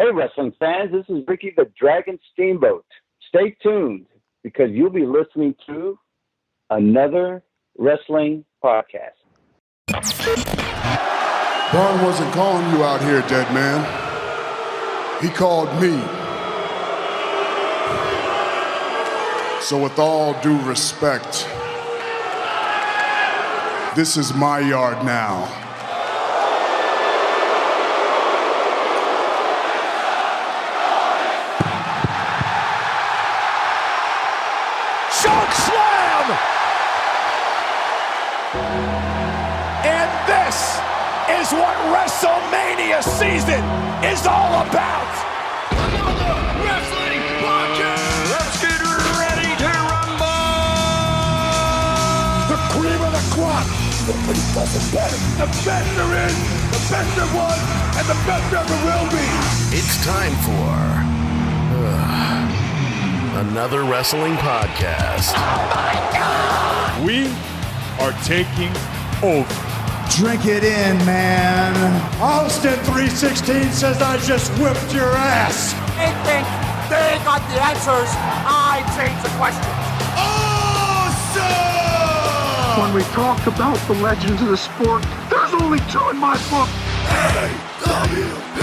Hey, wrestling fans, this is Ricky the Dragon Steamboat. Stay tuned because you'll be listening to another wrestling podcast. Braun wasn't calling you out here, dead man. He called me. So with all due respect, this is my yard now. Choke slam! And this is what WrestleMania season is all about! Another wrestling podcast! Let's get ready to rumble! The cream of the crop! Nobody does it better. The best there is, the best there was, and the best there ever will be! It's time for another wrestling podcast. Oh my God! We are taking over. Drink it in, man. Austin 316 says I just whipped your ass. They think they got the answers. I change the questions. Awesome! When we talk about the legends of the sport, there's only two in my book. AWB!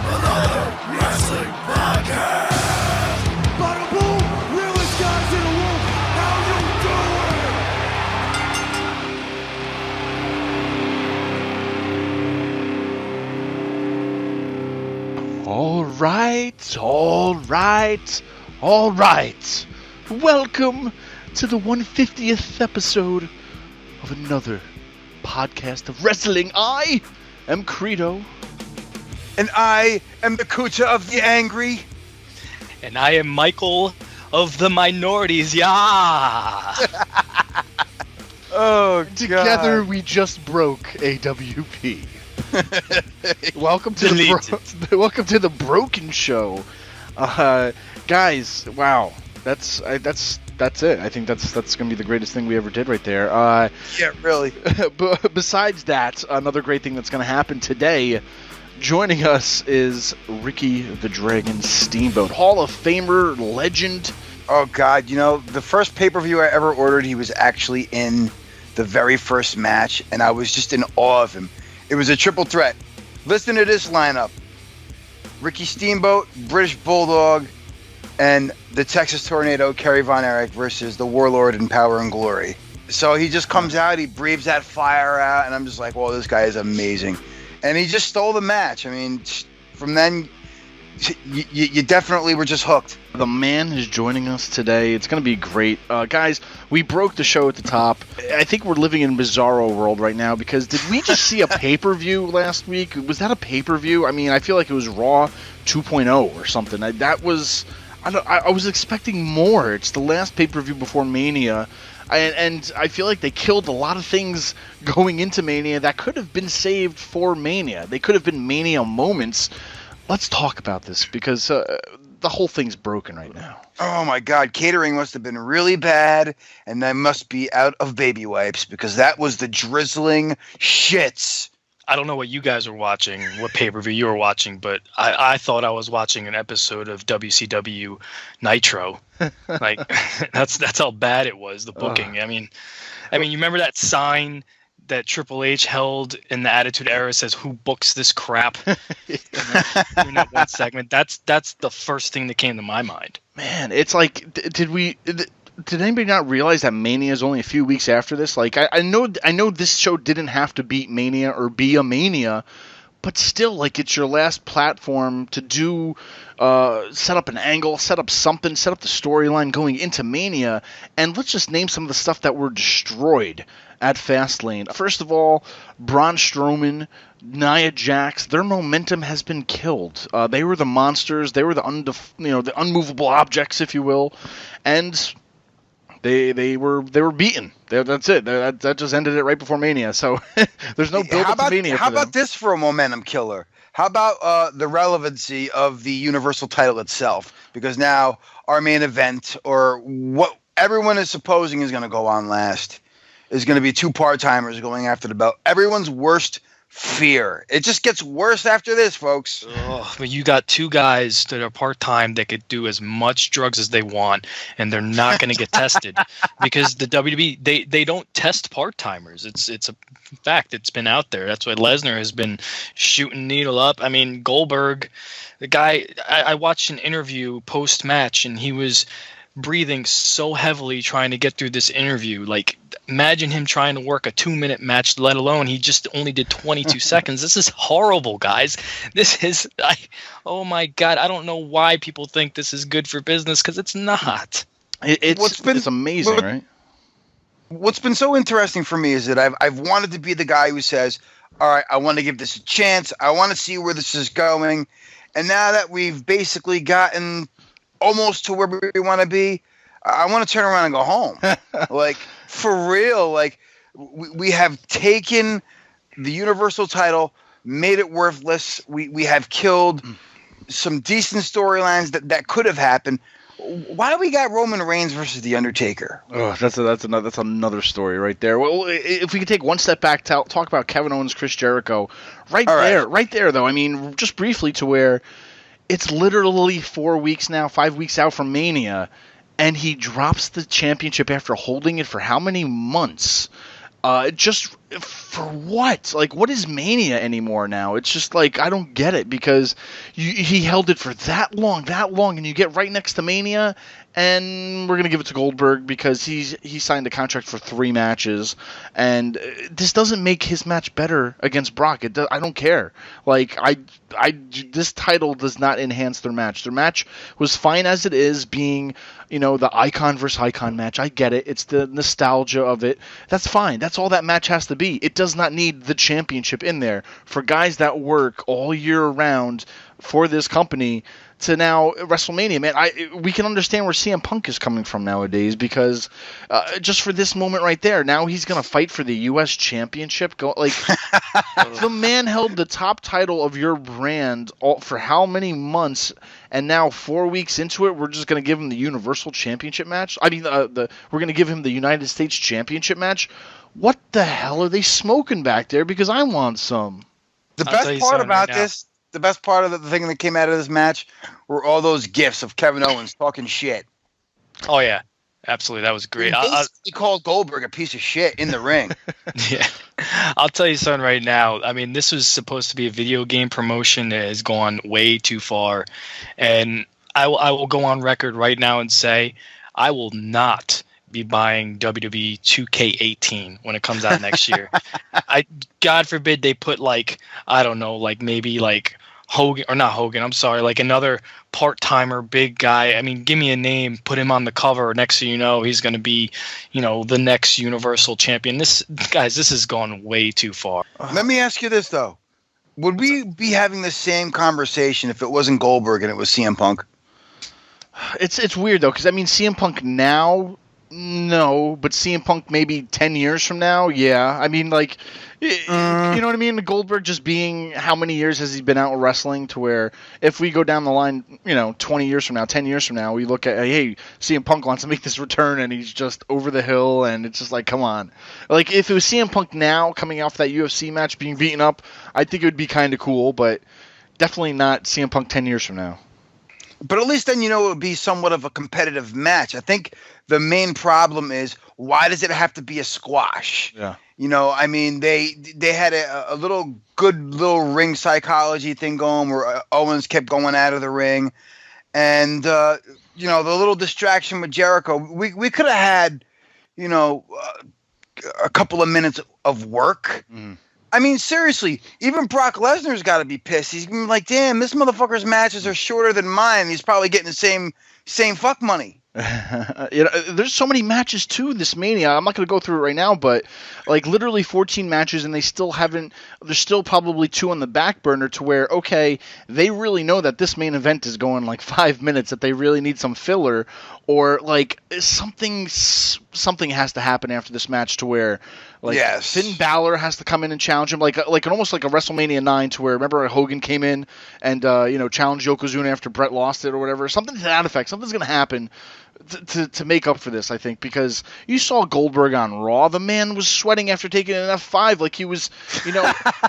Another wrestling podcast! Bada boom, realest guys in the room. How you doing? All right. Welcome to the 150th episode of another podcast of wrestling. I am Credo. And I am the Kucha of the Angry. And I am Michael of the Minorities. Yeah. Oh, Together God. we just broke AWP. Welcome to welcome to the Broken Show, guys. Wow, that's it. I think that's gonna be the greatest thing we ever did right there. Yeah, really. But besides that, another great thing that's gonna happen today. Joining us is Ricky the Dragon Steamboat, Hall of Famer, legend. Oh, God. You know, the first pay-per-view I ever ordered, he was actually in the very first match, and I was just in awe of him. It was a triple threat. Listen to this lineup. Ricky Steamboat, British Bulldog, and the Texas Tornado, Kerry Von Erich versus the Warlord in Power and Glory. So he just comes out, he breathes that fire out, and I'm just like, whoa, this guy is amazing. And he just stole the match. I mean, from then, you definitely were just hooked. The man is joining us today. It's going to be great. Guys, we broke the show at the top. I think we're living in bizarro world right now because did we just see a pay-per-view last week? Was that a pay-per-view? I mean, I feel like it was Raw 2.0 or something. I was expecting more. It's the last pay-per-view before Mania. And I feel like they killed a lot of things going into Mania that could have been saved for Mania. They could have been Mania moments. Let's talk about this because the whole thing's broken right now. Oh, my God. Catering must have been really bad, and they must be out of baby wipes because that was the drizzling shits. I don't know what you guys were watching, what pay-per-view you were watching, but I thought I was watching an episode of WCW Nitro. Like that's how bad it was, the booking. I mean, you remember that sign that Triple H held in the Attitude Era says, "Who books this crap?" In that one segment, that's the first thing that came to my mind. Man, it's like, did anybody not realize that Mania is only a few weeks after this? Like, I know this show didn't have to beat Mania or be a Mania, but still, like, it's your last platform to do, set up an angle, set up something, set up the storyline going into Mania, and let's just name some of the stuff that were destroyed at Fastlane. First of all, Braun Strowman, Nia Jax, their momentum has been killed. They were the monsters, they were the unmovable objects, if you will, and They were beaten. That's it. That just ended it right before Mania. So there's no build up to Mania. How about this for a momentum killer? How about the relevancy of the Universal title itself? Because now our main event, or what everyone is supposing is going to go on last, is going to be two part-timers going after the belt. Everyone's worst fear. It just gets worse after this, folks. But you got two guys that are part-time that could do as much drugs as they want, and they're not going to get tested because the WWE, they don't test part-timers. It's a fact. It's been out there. That's why Lesnar has been shooting needle up. I mean, Goldberg, the guy, I watched an interview post-match, and he was breathing so heavily trying to get through this interview. Like, imagine him trying to work a 2-minute match, let alone he just only did 22 seconds. This is horrible, guys. Oh my God. I don't know why people think this is good for business, because it's not. It's amazing, right? What's been so interesting for me is that I've wanted to be the guy who says, all right, I want to give this a chance. I want to see where this is going. And now that we've basically gotten almost to where we want to be, I want to turn around and go home. Like, for real. Like, we have taken the Universal title, made it worthless. We have killed some decent storylines that could have happened. Why do we got Roman Reigns versus The Undertaker? Oh, that's another story right there. Well, if we could take one step back, talk about Kevin Owens, Chris Jericho, right there though. I mean, just briefly, to where it's literally 5 weeks out from Mania, and he drops the championship after holding it for how many months? Just for what? Like, what is Mania anymore now? It's just like, I don't get it, because he held it for that long, and you get right next to Mania, and we're going to give it to Goldberg because he signed a contract for 3 matches, and this doesn't make his match better against Brock. I don't care. Like, this title does not enhance their match. Their match was fine as it is, being, the icon versus icon match. I get it. It's the nostalgia of it. That's fine. That's all that match has to be. It does not need the championship in there. For guys that work all year round for this company to now WrestleMania, man, we can understand where CM Punk is coming from nowadays, because just for this moment right there, now he's going to fight for the U.S. Championship. The man held the top title of your brand for how many months, and now 4 weeks into it, we're just going to give him the Universal Championship match? I mean, we're going to give him the United States Championship match? What the hell are they smoking back there? Because I want some. The best part about this, the best part of the thing that came out of this match were all those gifs of Kevin Owens talking shit. Oh, yeah. Absolutely. That was great. He called Goldberg a piece of shit in the ring. Yeah. I'll tell you something right now. I mean, this was supposed to be a video game promotion that has gone way too far. And I will go on record right now and say I will not be buying WWE 2K18 when it comes out next year. God forbid they put maybe Hogan, or not Hogan, I'm sorry, like another part-timer big guy. I mean, give me a name, put him on the cover. Next thing you know, he's going to be, the next Universal Champion. This has gone way too far. Let me ask you this, though. Would we be having the same conversation if it wasn't Goldberg and it was CM Punk? It's weird, though, because, I mean, CM Punk now, no, but CM Punk maybe 10 years from now, yeah. I mean, like, you know what I mean? Goldberg just being, how many years has he been out wrestling, to where if we go down the line, 20 years from now, 10 years from now, we look at, hey, CM Punk wants to make this return, and he's just over the hill, and it's just like, come on. Like, if it was CM Punk now coming off that UFC match being beaten up, I think it would be kind of cool, but definitely not CM Punk 10 years from now. But at least then, it would be somewhat of a competitive match. I think the main problem is, why does it have to be a squash? Yeah. I mean, they had a good little ring psychology thing going where Owens kept going out of the ring. And, the little distraction with Jericho, we could have had, a couple of minutes of work. Mm. I mean, seriously, even Brock Lesnar's got to be pissed. He's gonna be like, damn, this motherfucker's matches are shorter than mine. He's probably getting the same fuck money. There's so many matches too this Mania. I'm not going to go through it right now, but like literally 14 matches, and they still haven't. There's still probably 2 on the back burner, to where, okay, they really know that this main event is going like 5 minutes, that they really need some filler, or like something has to happen after this match, to where, like, yes, Finn Balor has to come in and challenge him, like almost like a WrestleMania 9, to where, remember, Hogan came in and challenged Yokozuna after Brett lost it or whatever, something to that effect. Something's going to happen to make up for this, I think, because you saw Goldberg on Raw. The man was sweating after taking an F5 like he was,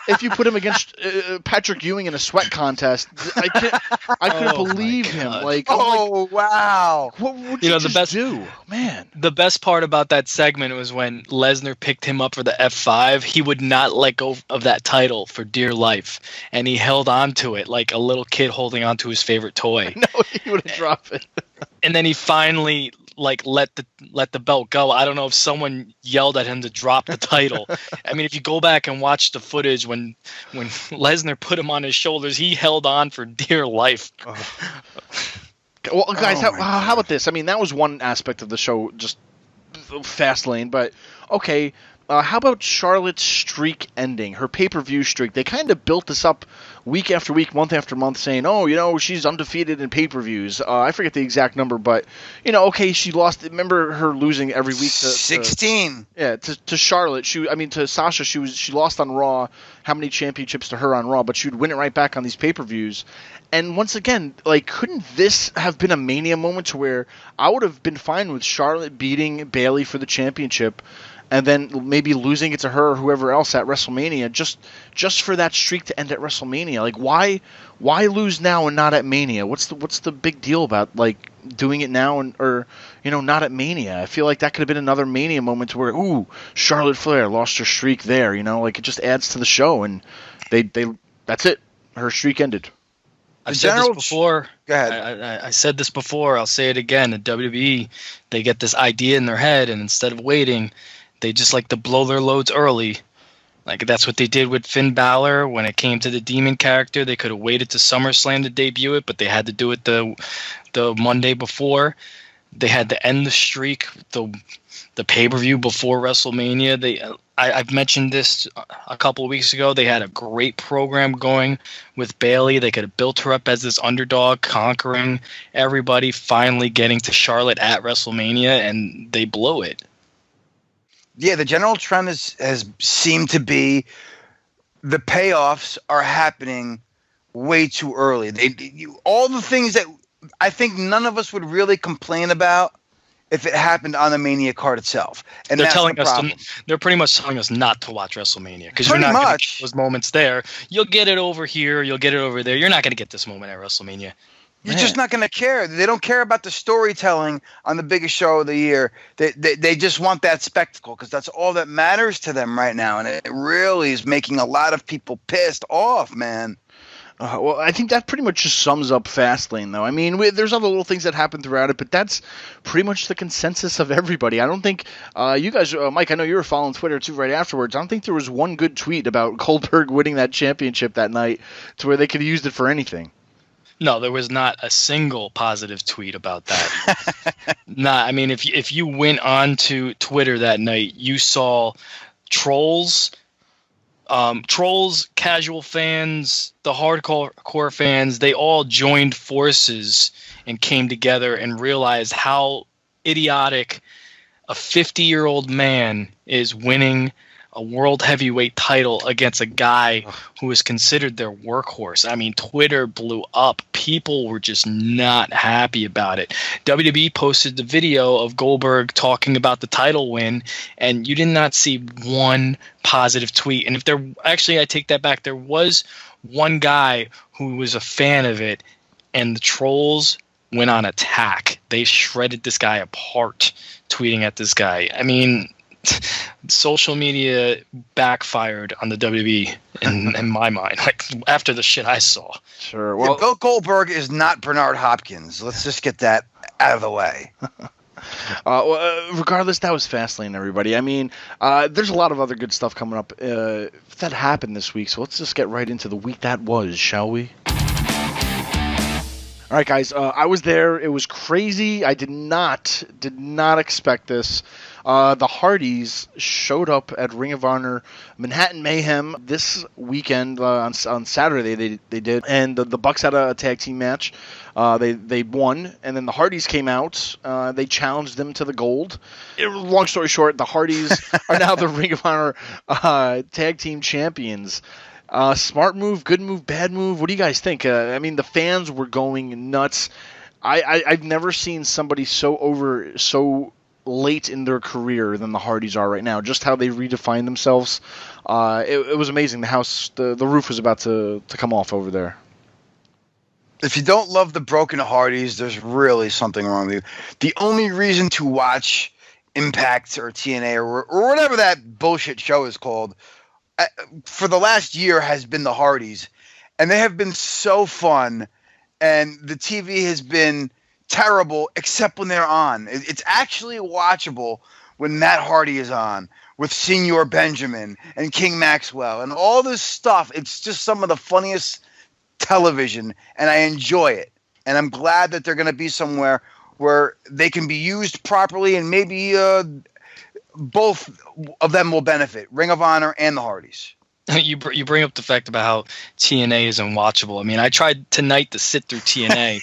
if you put him against Patrick Ewing in a sweat contest, I couldn't believe him. Like, wow. What would you just do? Man. The best part about that segment was when Lesnar picked him up for the F5, he would not let go of that title for dear life, and he held on to it like a little kid holding on to his favorite toy. No, he would have dropped it. And then he finally let the belt go. I don't know if someone yelled at him to drop the title. I mean, if you go back and watch the footage when Lesnar put him on his shoulders, he held on for dear life. Well, guys, how about this? I mean, that was one aspect of the show, just Fastlane, but okay. How about Charlotte's streak ending, her pay-per-view streak? They kind of built this up week after week, month after month, saying, she's undefeated in pay-per-views. I forget the exact number, but, okay, she lost. Remember her losing every week to 16. To Charlotte. To Sasha, she lost on Raw. How many championships to her on Raw? But she would win it right back on these pay-per-views. And once again, couldn't this have been a Mania moment to where I would have been fine with Charlotte beating Bayley for the championship, and then maybe losing it to her or whoever else at WrestleMania, just for that streak to end at WrestleMania? Like, why lose now and not at Mania? What's the big deal about doing it now or not at Mania? I feel like that could have been another Mania moment where Charlotte Flair lost her streak there. It just adds to the show, and they that's it. Her streak ended. I've said this before. Go ahead. I said this before. I'll say it again. The WWE, they get this idea in their head, and instead of waiting, they just like to blow their loads early. Like, that's what they did with Finn Balor when it came to the Demon character. They could have waited to SummerSlam to debut it, but they had to do it the Monday before. They had to end the streak, the pay-per-view before WrestleMania. I've mentioned this a couple of weeks ago. They had a great program going with Bayley. They could have built her up as this underdog, conquering everybody, finally getting to Charlotte at WrestleMania, and they blow it. Yeah, the general trend has seemed to be the payoffs are happening way too early. All the things that I think none of us would really complain about if it happened on the Mania card itself. And they're that's telling the problem. They're pretty much telling us not to watch WrestleMania because you're Pretty not going to much. get those moments there. You'll get it over here. You'll get it over there. You're not going to get this moment at WrestleMania. You're just not going to care. They don't care about the storytelling on the biggest show of the year. They just want that spectacle because that's all that matters to them right now. And it really is making a lot of people pissed off, man. Well, I think that pretty much just sums up Fastlane, though. I mean, there's other little things that happen throughout it, but that's pretty much the consensus of everybody. I don't think you guys, Mike, I know you were following Twitter, too, right afterwards. I don't think there was one good tweet about Goldberg winning that championship that night to where they could have used it for anything. No, there was not a single positive tweet about that. I mean, if you went on to Twitter that night, you saw trolls, casual fans, the hardcore fans. They all joined forces and came together and realized how idiotic a 50-year-old man is winning a world heavyweight title against a guy who is considered their workhorse. I mean, Twitter blew up. People were just not happy about it. WWE posted the video of Goldberg talking about the title win, and you did not see one positive tweet. And I take that back. There was one guy who was a fan of it, and the trolls went on attack. They shredded this guy apart, tweeting at this guy. I mean, social media backfired on the WWE in my mind, like after the shit I saw. Sure. Well, Bill Goldberg is not Bernard Hopkins. Let's just get that out of the way. Regardless, that was Fastlane, everybody. I mean, there's a lot of other good stuff coming up that happened this week, so let's just get right into the week that was, shall we? All right, guys, I was there. It was crazy. I did not expect this. The Hardys showed up at Ring of Honor Manhattan Mayhem this weekend on Saturday. They did, and the Bucks had a tag team match. They won, and then the Hardys came out. They challenged them to the gold. Long story short, the Hardys are now the Ring of Honor tag team champions. Smart move, good move, bad move. What do you guys think? I mean, the fans were going nuts. I've never seen somebody so late in their career than the Hardys are right now. Just how they redefine themselves. It was amazing. The roof was about to come off over there. If you don't love the Broken Hardys, there's really something wrong with you. The only reason to watch Impact or TNA or whatever that bullshit show is called for the last year has been the Hardys. And they have been so fun. And the TV has been terrible except when they're on. It's actually watchable when Matt Hardy is on with Senior Benjamin and King Maxwell and all this stuff. It's just some of the funniest television, and I enjoy it. And I'm glad that they're going to be somewhere where they can be used properly, and maybe both of them will benefit, Ring of Honor and the Hardys. You bring up the fact about how TNA is unwatchable. I mean, I tried tonight to sit through TNA,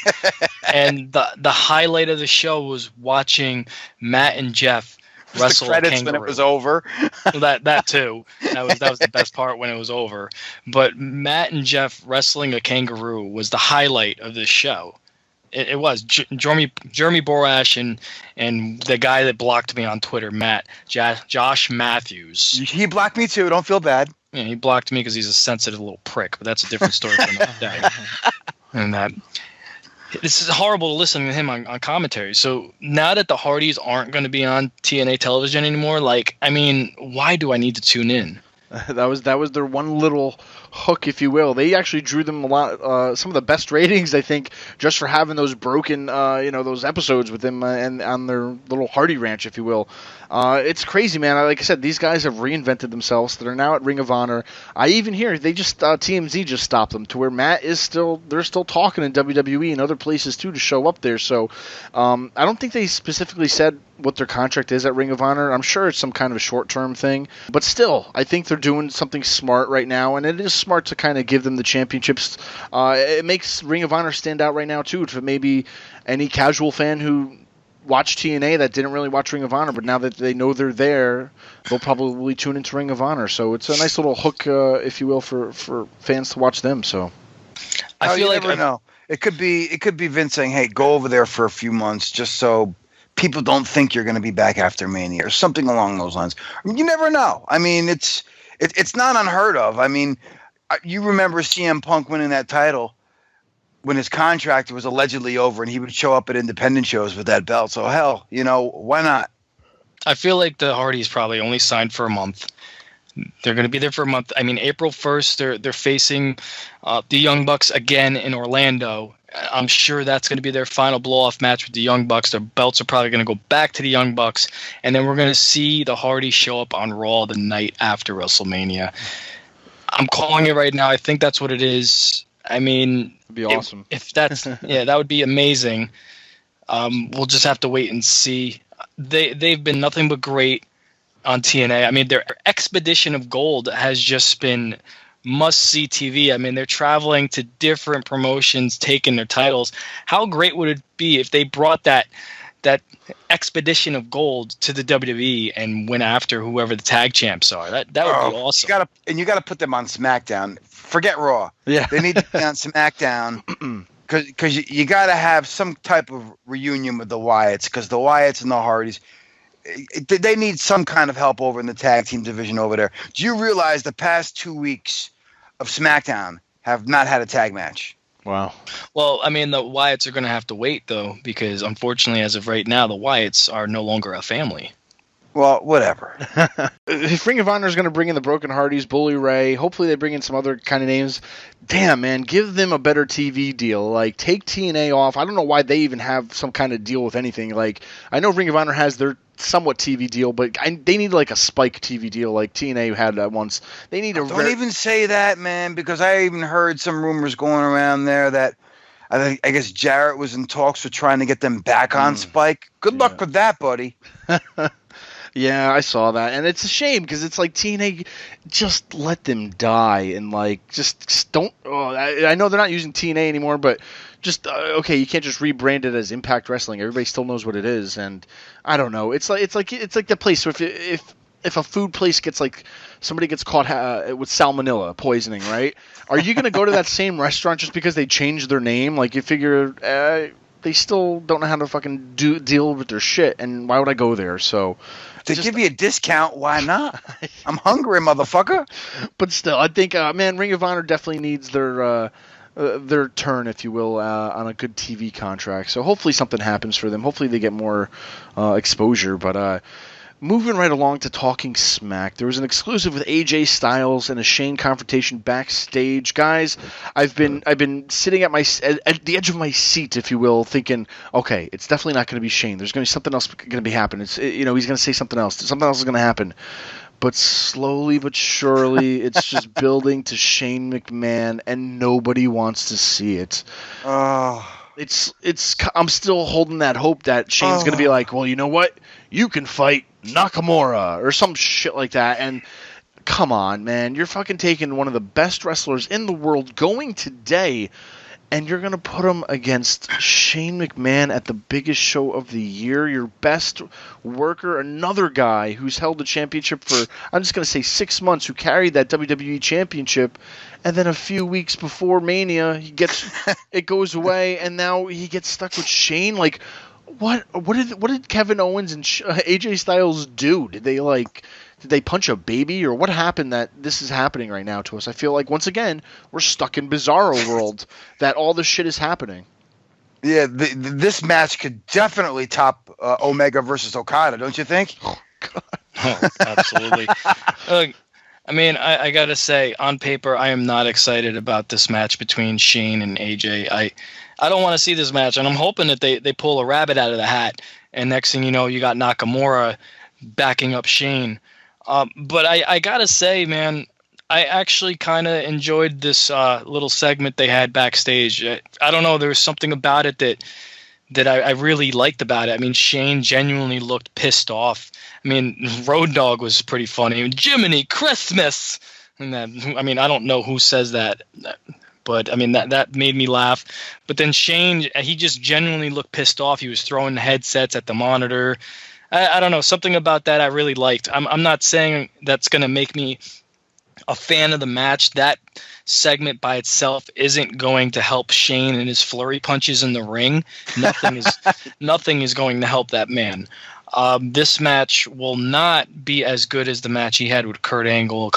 and the highlight of the show was watching Matt and Jeff wrestle the credits a kangaroo. when it was over. that too. That was the best part when it was over. But Matt and Jeff wrestling a kangaroo was the highlight of this show. It was Jeremy Borash and the guy that blocked me on Twitter, Josh Matthews. He blocked me too. Don't feel bad. Yeah, he blocked me because he's a sensitive little prick. But that's a different story for another day. And that. This is horrible to listen to him on commentary. So now that the Hardys aren't going to be on TNA television anymore, why do I need to tune in? That was their one little hook, if you will. They actually drew them a lot, some of the best ratings, I think, just for having those broken, those episodes with them and on their little Hardy Ranch, if you will. It's crazy, man. Like I said, these guys have reinvented themselves. They're now at Ring of Honor. I even hear they just TMZ just stopped them to where Matt is they're still talking in WWE and other places too to show up there. So I don't think they specifically said what their contract is at Ring of Honor. I'm sure it's some kind of a short-term thing, but still, I think they're doing something smart right now, and it is smart to kind of give them the championships. It makes Ring of Honor stand out right now too to maybe any casual fan who watched TNA that didn't really watch Ring of Honor, but now that they know they're there, they'll probably tune into Ring of Honor. So it's a nice little hook, if you will, for fans to watch them. So I feel like never know. It could be Vince saying, "Hey, go over there for a few months, just so people don't think you're going to be back after Mania," or something along those lines. You never know. I mean, it's not unheard of. I mean, you remember CM Punk winning that title when his contract was allegedly over, and he would show up at independent shows with that belt. So hell, why not? I feel like the Hardys probably only signed for a month. They're going to be there for a month. I mean, April 1st, they're facing the Young Bucks again in Orlando. I'm sure that's going to be their final blow-off match with the Young Bucks. Their belts are probably going to go back to the Young Bucks, and then we're going to see the Hardys show up on Raw the night after WrestleMania. I'm calling it right now. I think that's what it is. I mean, it'd be awesome. If that's that would be amazing. We'll just have to wait and see. They've been nothing but great on TNA. I mean, their Expedition of Gold has just been must-see TV. I mean, they're traveling to different promotions, taking their titles. How great would it be if they brought that Expedition of Gold to the WWE and went after whoever the tag champs are? That would be awesome. You got to put them on SmackDown. Forget Raw. Yeah, they need to be on SmackDown because you got to have some type of reunion with the Wyatts, because the Wyatts and the Hardys, they need some kind of help over in the tag team division over there. Do you realize the past 2 weeks of SmackDown have not had a tag match? Wow. Well, I mean, the Wyatts are going to have to wait, though, because unfortunately, as of right now, the Wyatts are no longer a family. Well, whatever. If Ring of Honor is going to bring in the Broken Hardys, Bully Ray, hopefully they bring in some other kind of names. Damn, man, give them a better TV deal. Like, take TNA off. I don't know why they even have some kind of deal with anything. Like, I know Ring of Honor has their somewhat TV deal, but they need like a Spike TV deal like TNA had once. They need a... Don't even say that, man, because I even heard some rumors going around there that I guess Jarrett was in talks with trying to get them back on Spike. Good luck with that, buddy. Yeah, I saw that, and it's a shame because it's like TNA, just let them die and like just don't. I know they're not using TNA anymore, but just okay, you can't just rebrand it as Impact Wrestling. Everybody still knows what it is, and I don't know. It's like the place. So if a food place gets like somebody gets caught with salmonella poisoning, right? Are you going to go to that same restaurant just because they changed their name? Like you figure. they still don't know how to fucking deal with their shit, and why would I go there? So to give you a discount, why not? I'm hungry, motherfucker. But still, I think, man, Ring of Honor definitely needs their turn, if you will, on a good TV contract. So hopefully something happens for them. Hopefully they get more exposure. But moving right along to Talking Smack, there was an exclusive with AJ Styles and a Shane confrontation backstage. Guys, I've been sitting at the edge of my seat, if you will, thinking, okay, it's definitely not going to be Shane. There's going to be something else going to be happening. He's going to say something else. Something else is going to happen. But slowly but surely, it's just building to Shane McMahon, and nobody wants to see it. I'm still holding that hope that Shane's going to be like, well, you know what? You can fight Nakamura or some shit like that. And come on, man. You're fucking taking one of the best wrestlers in the world going today, and you're going to put him against Shane McMahon at the biggest show of the year, your best worker, another guy who's held the championship for, I'm just going to say 6 months, who carried that WWE championship, and then a few weeks before Mania, it goes away, and now he gets stuck with Shane. Like, what did Kevin Owens and AJ Styles do? Did they punch a baby, or what happened that this is happening right now to us? I feel like, once again, we're stuck in Bizarro world, that all this shit is happening. Yeah, this match could definitely top Omega versus Okada, don't you think? Oh, God. Oh, absolutely. I mean, I got to say, on paper, I am not excited about this match between Shane and AJ. I don't want to see this match, and I'm hoping that they pull a rabbit out of the hat, and next thing you know, you got Nakamura backing up Shane. But I gotta say, man, I actually kind of enjoyed this little segment they had backstage. I don't know, there was something about it that I really liked about it. I mean, Shane genuinely looked pissed off. I mean, Road Dogg was pretty funny. Jiminy Christmas! And that, I mean, I don't know who says that, but I mean, that made me laugh. But then Shane, he just genuinely looked pissed off. He was throwing headsets at the monitor. I don't know, something about that I really liked. I'm not saying that's going to make me a fan of the match. That segment by itself isn't going to help Shane and his flurry punches in the ring. Nothing is going to help that man. This match will not be as good as the match he had with Kurt Angle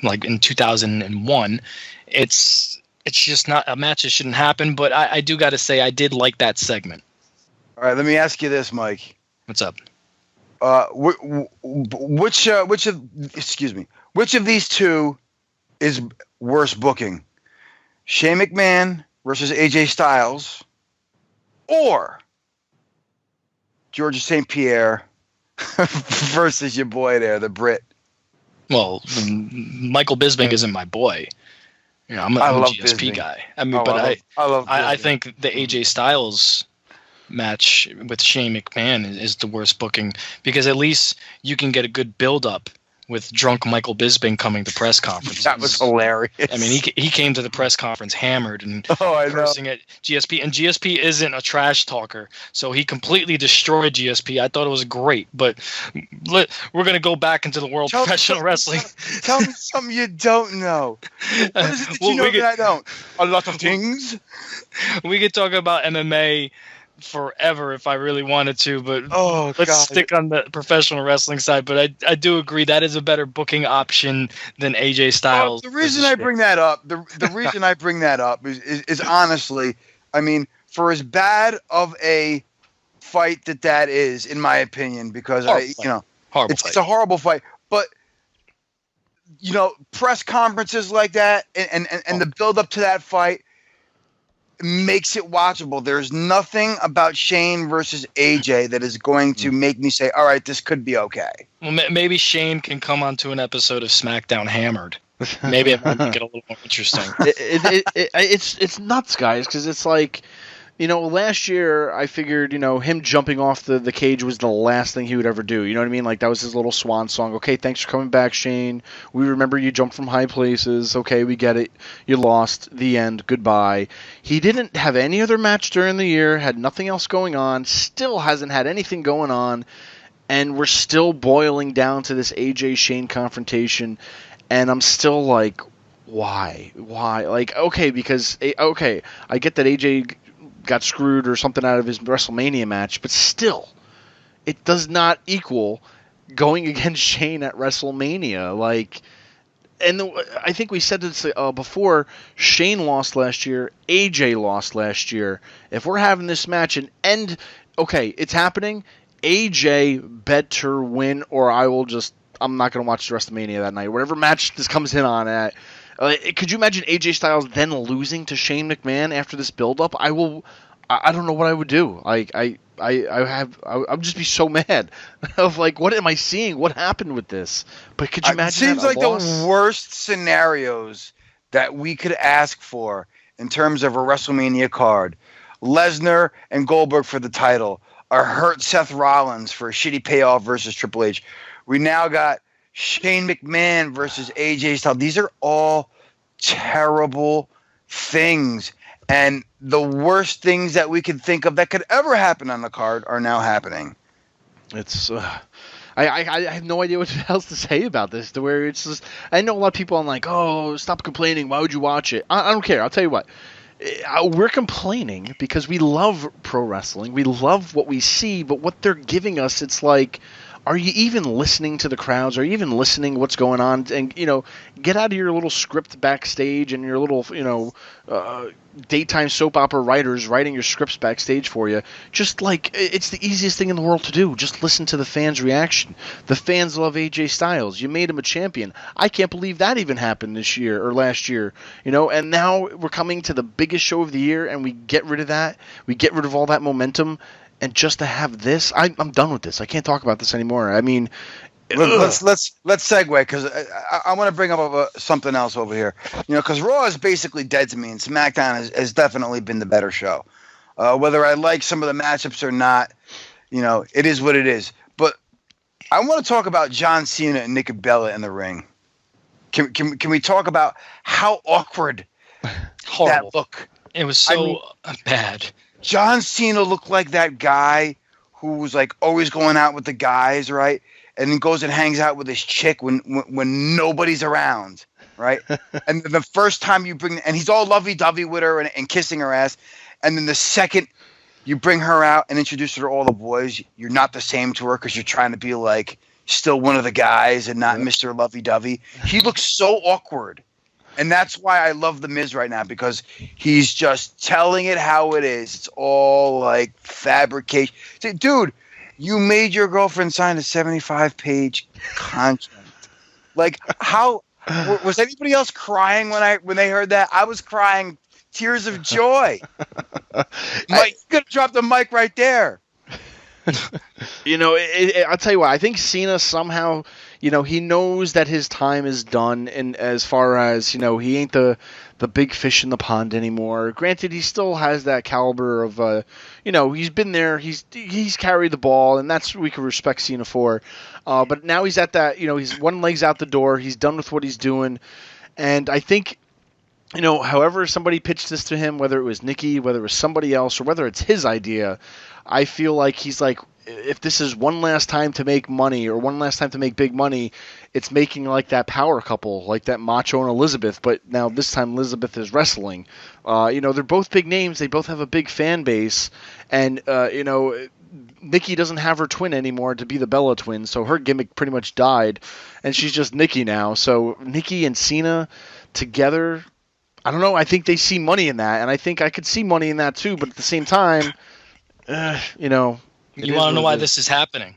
like in 2001. It's just not a match that shouldn't happen. But I do got to say, I did like that segment. All right, let me ask you this, Mike. What's up? Which of these two is worse booking? Shane McMahon versus AJ Styles, or George St. Pierre versus your boy there, the Brit? Well, Michael Bisping isn't my boy. You know, I'm a GSP Bisping guy. I mean, I think the AJ Styles match with Shane McMahon is the worst booking, because at least you can get a good build up with drunk Michael Bisping coming to press conferences. That was hilarious. I mean, he came to the press conference hammered and cursing at GSP, and GSP isn't a trash talker, so he completely destroyed GSP. I thought it was great, but we're going to go back into the world of professional wrestling. Tell me something you don't know. What is it that you know that I don't? A lot of things. We could talk about MMA forever if I really wanted to, but let's stick on the professional wrestling side. But I do agree that is a better booking option than AJ Styles. The reason I bring that up, the reason I bring that up is honestly, I mean, for as bad of a fight that is, in my opinion, because it's a horrible fight. But you know, press conferences like that and the build up to that fight makes it watchable. There's nothing about Shane versus AJ that is going to make me say, all right, this could be okay. Well, maybe Shane can come onto an episode of SmackDown Hammered. Maybe it might make it a little more interesting. It's nuts, guys, because it's like, you know, last year I figured, you know, him jumping off the cage was the last thing he would ever do. You know what I mean? Like, that was his little swan song. Okay, thanks for coming back, Shane. We remember you jumped from high places. Okay, we get it. You lost. The end. Goodbye. He didn't have any other match during the year, had nothing else going on, still hasn't had anything going on, and we're still boiling down to this AJ Shane confrontation, and I'm still like, why? Like, okay, because, I get that AJ got screwed or something out of his WrestleMania match, but still, it does not equal going against Shane at WrestleMania. Like, and I think we said this before, Shane lost last year, AJ lost last year. If we're having this match okay, it's happening, AJ better win, or I'm not going to watch the rest of Mania that night. Whatever match this comes in on at. Could you imagine AJ Styles then losing to Shane McMahon after this build-up? I don't know what I would do. Like, I'd just be so mad of like, what am I seeing? What happened with this? But could you imagine? It seems like the worst scenarios that we could ask for in terms of a WrestleMania card. Lesnar and Goldberg for the title, or hurt Seth Rollins for a shitty payoff versus Triple H. We now got Shane McMahon versus AJ Styles. These are all terrible things. And the worst things that we could think of that could ever happen on the card are now happening. It's I have no idea what else to say about this. To where it's just, I know a lot of people are like, oh, stop complaining. Why would you watch it? I don't care. I'll tell you what. We're complaining because we love pro wrestling. We love what we see, but what they're giving us, it's like, are you even listening to the crowds? Are you even listening what's going on? And, get out of your little script backstage and your little, daytime soap opera writers writing your scripts backstage for you. Just like, it's the easiest thing in the world to do. Just listen to the fans' reaction. The fans love AJ Styles. You made him a champion. I can't believe that even happened this year or last year. And now we're coming to the biggest show of the year and we get rid of that. We get rid of all that momentum. And just to have this, I'm done with this. I can't talk about this anymore. I mean, let's segue, because I want to bring up something else over here. Because Raw is basically dead to me, and SmackDown has definitely been the better show. Whether I like some of the matchups or not, it is what it is. But I want to talk about John Cena and Nikki Bella in the ring. Can we talk about how awkward that look? It was so bad. John Cena looked like that guy who was like always going out with the guys, right? And then goes and hangs out with his chick when nobody's around, right? And the first time you and he's all lovey-dovey with her and kissing her ass. And then the second you bring her out and introduce her to all the boys, you're not the same to her because you're trying to be like still one of the guys and not Mr. Lovey-Dovey. He looks so awkward. And that's why I love The Miz right now, because he's just telling it how it is. It's all like fabrication. Say, dude, you made your girlfriend sign a 75-page contract. Like, how was anybody else crying when they heard that? I was crying tears of joy. Mike, you could have dropped the mic right there. I'll tell you what. I think Cena somehow, he knows that his time is done, and as far as he ain't the big fish in the pond anymore. Granted, he still has that caliber of, he's been there, he's carried the ball, and that's what we can respect Cena for. But now he's at that, he's one leg's out the door. He's done with what he's doing, and I think, however somebody pitched this to him, whether it was Nikki, whether it was somebody else, or whether it's his idea, I feel like he's like, if this is one last time to make money or one last time to make big money, it's making like that power couple, like that Macho and Elizabeth, but now this time Elizabeth is wrestling. They're both big names. They both have a big fan base. And, Nikki doesn't have her twin anymore to be the Bella twin, so her gimmick pretty much died, and she's just Nikki now. So Nikki and Cena together, I don't know. I think they see money in that, and I think I could see money in that too, but at the same time, You want to know why this is happening?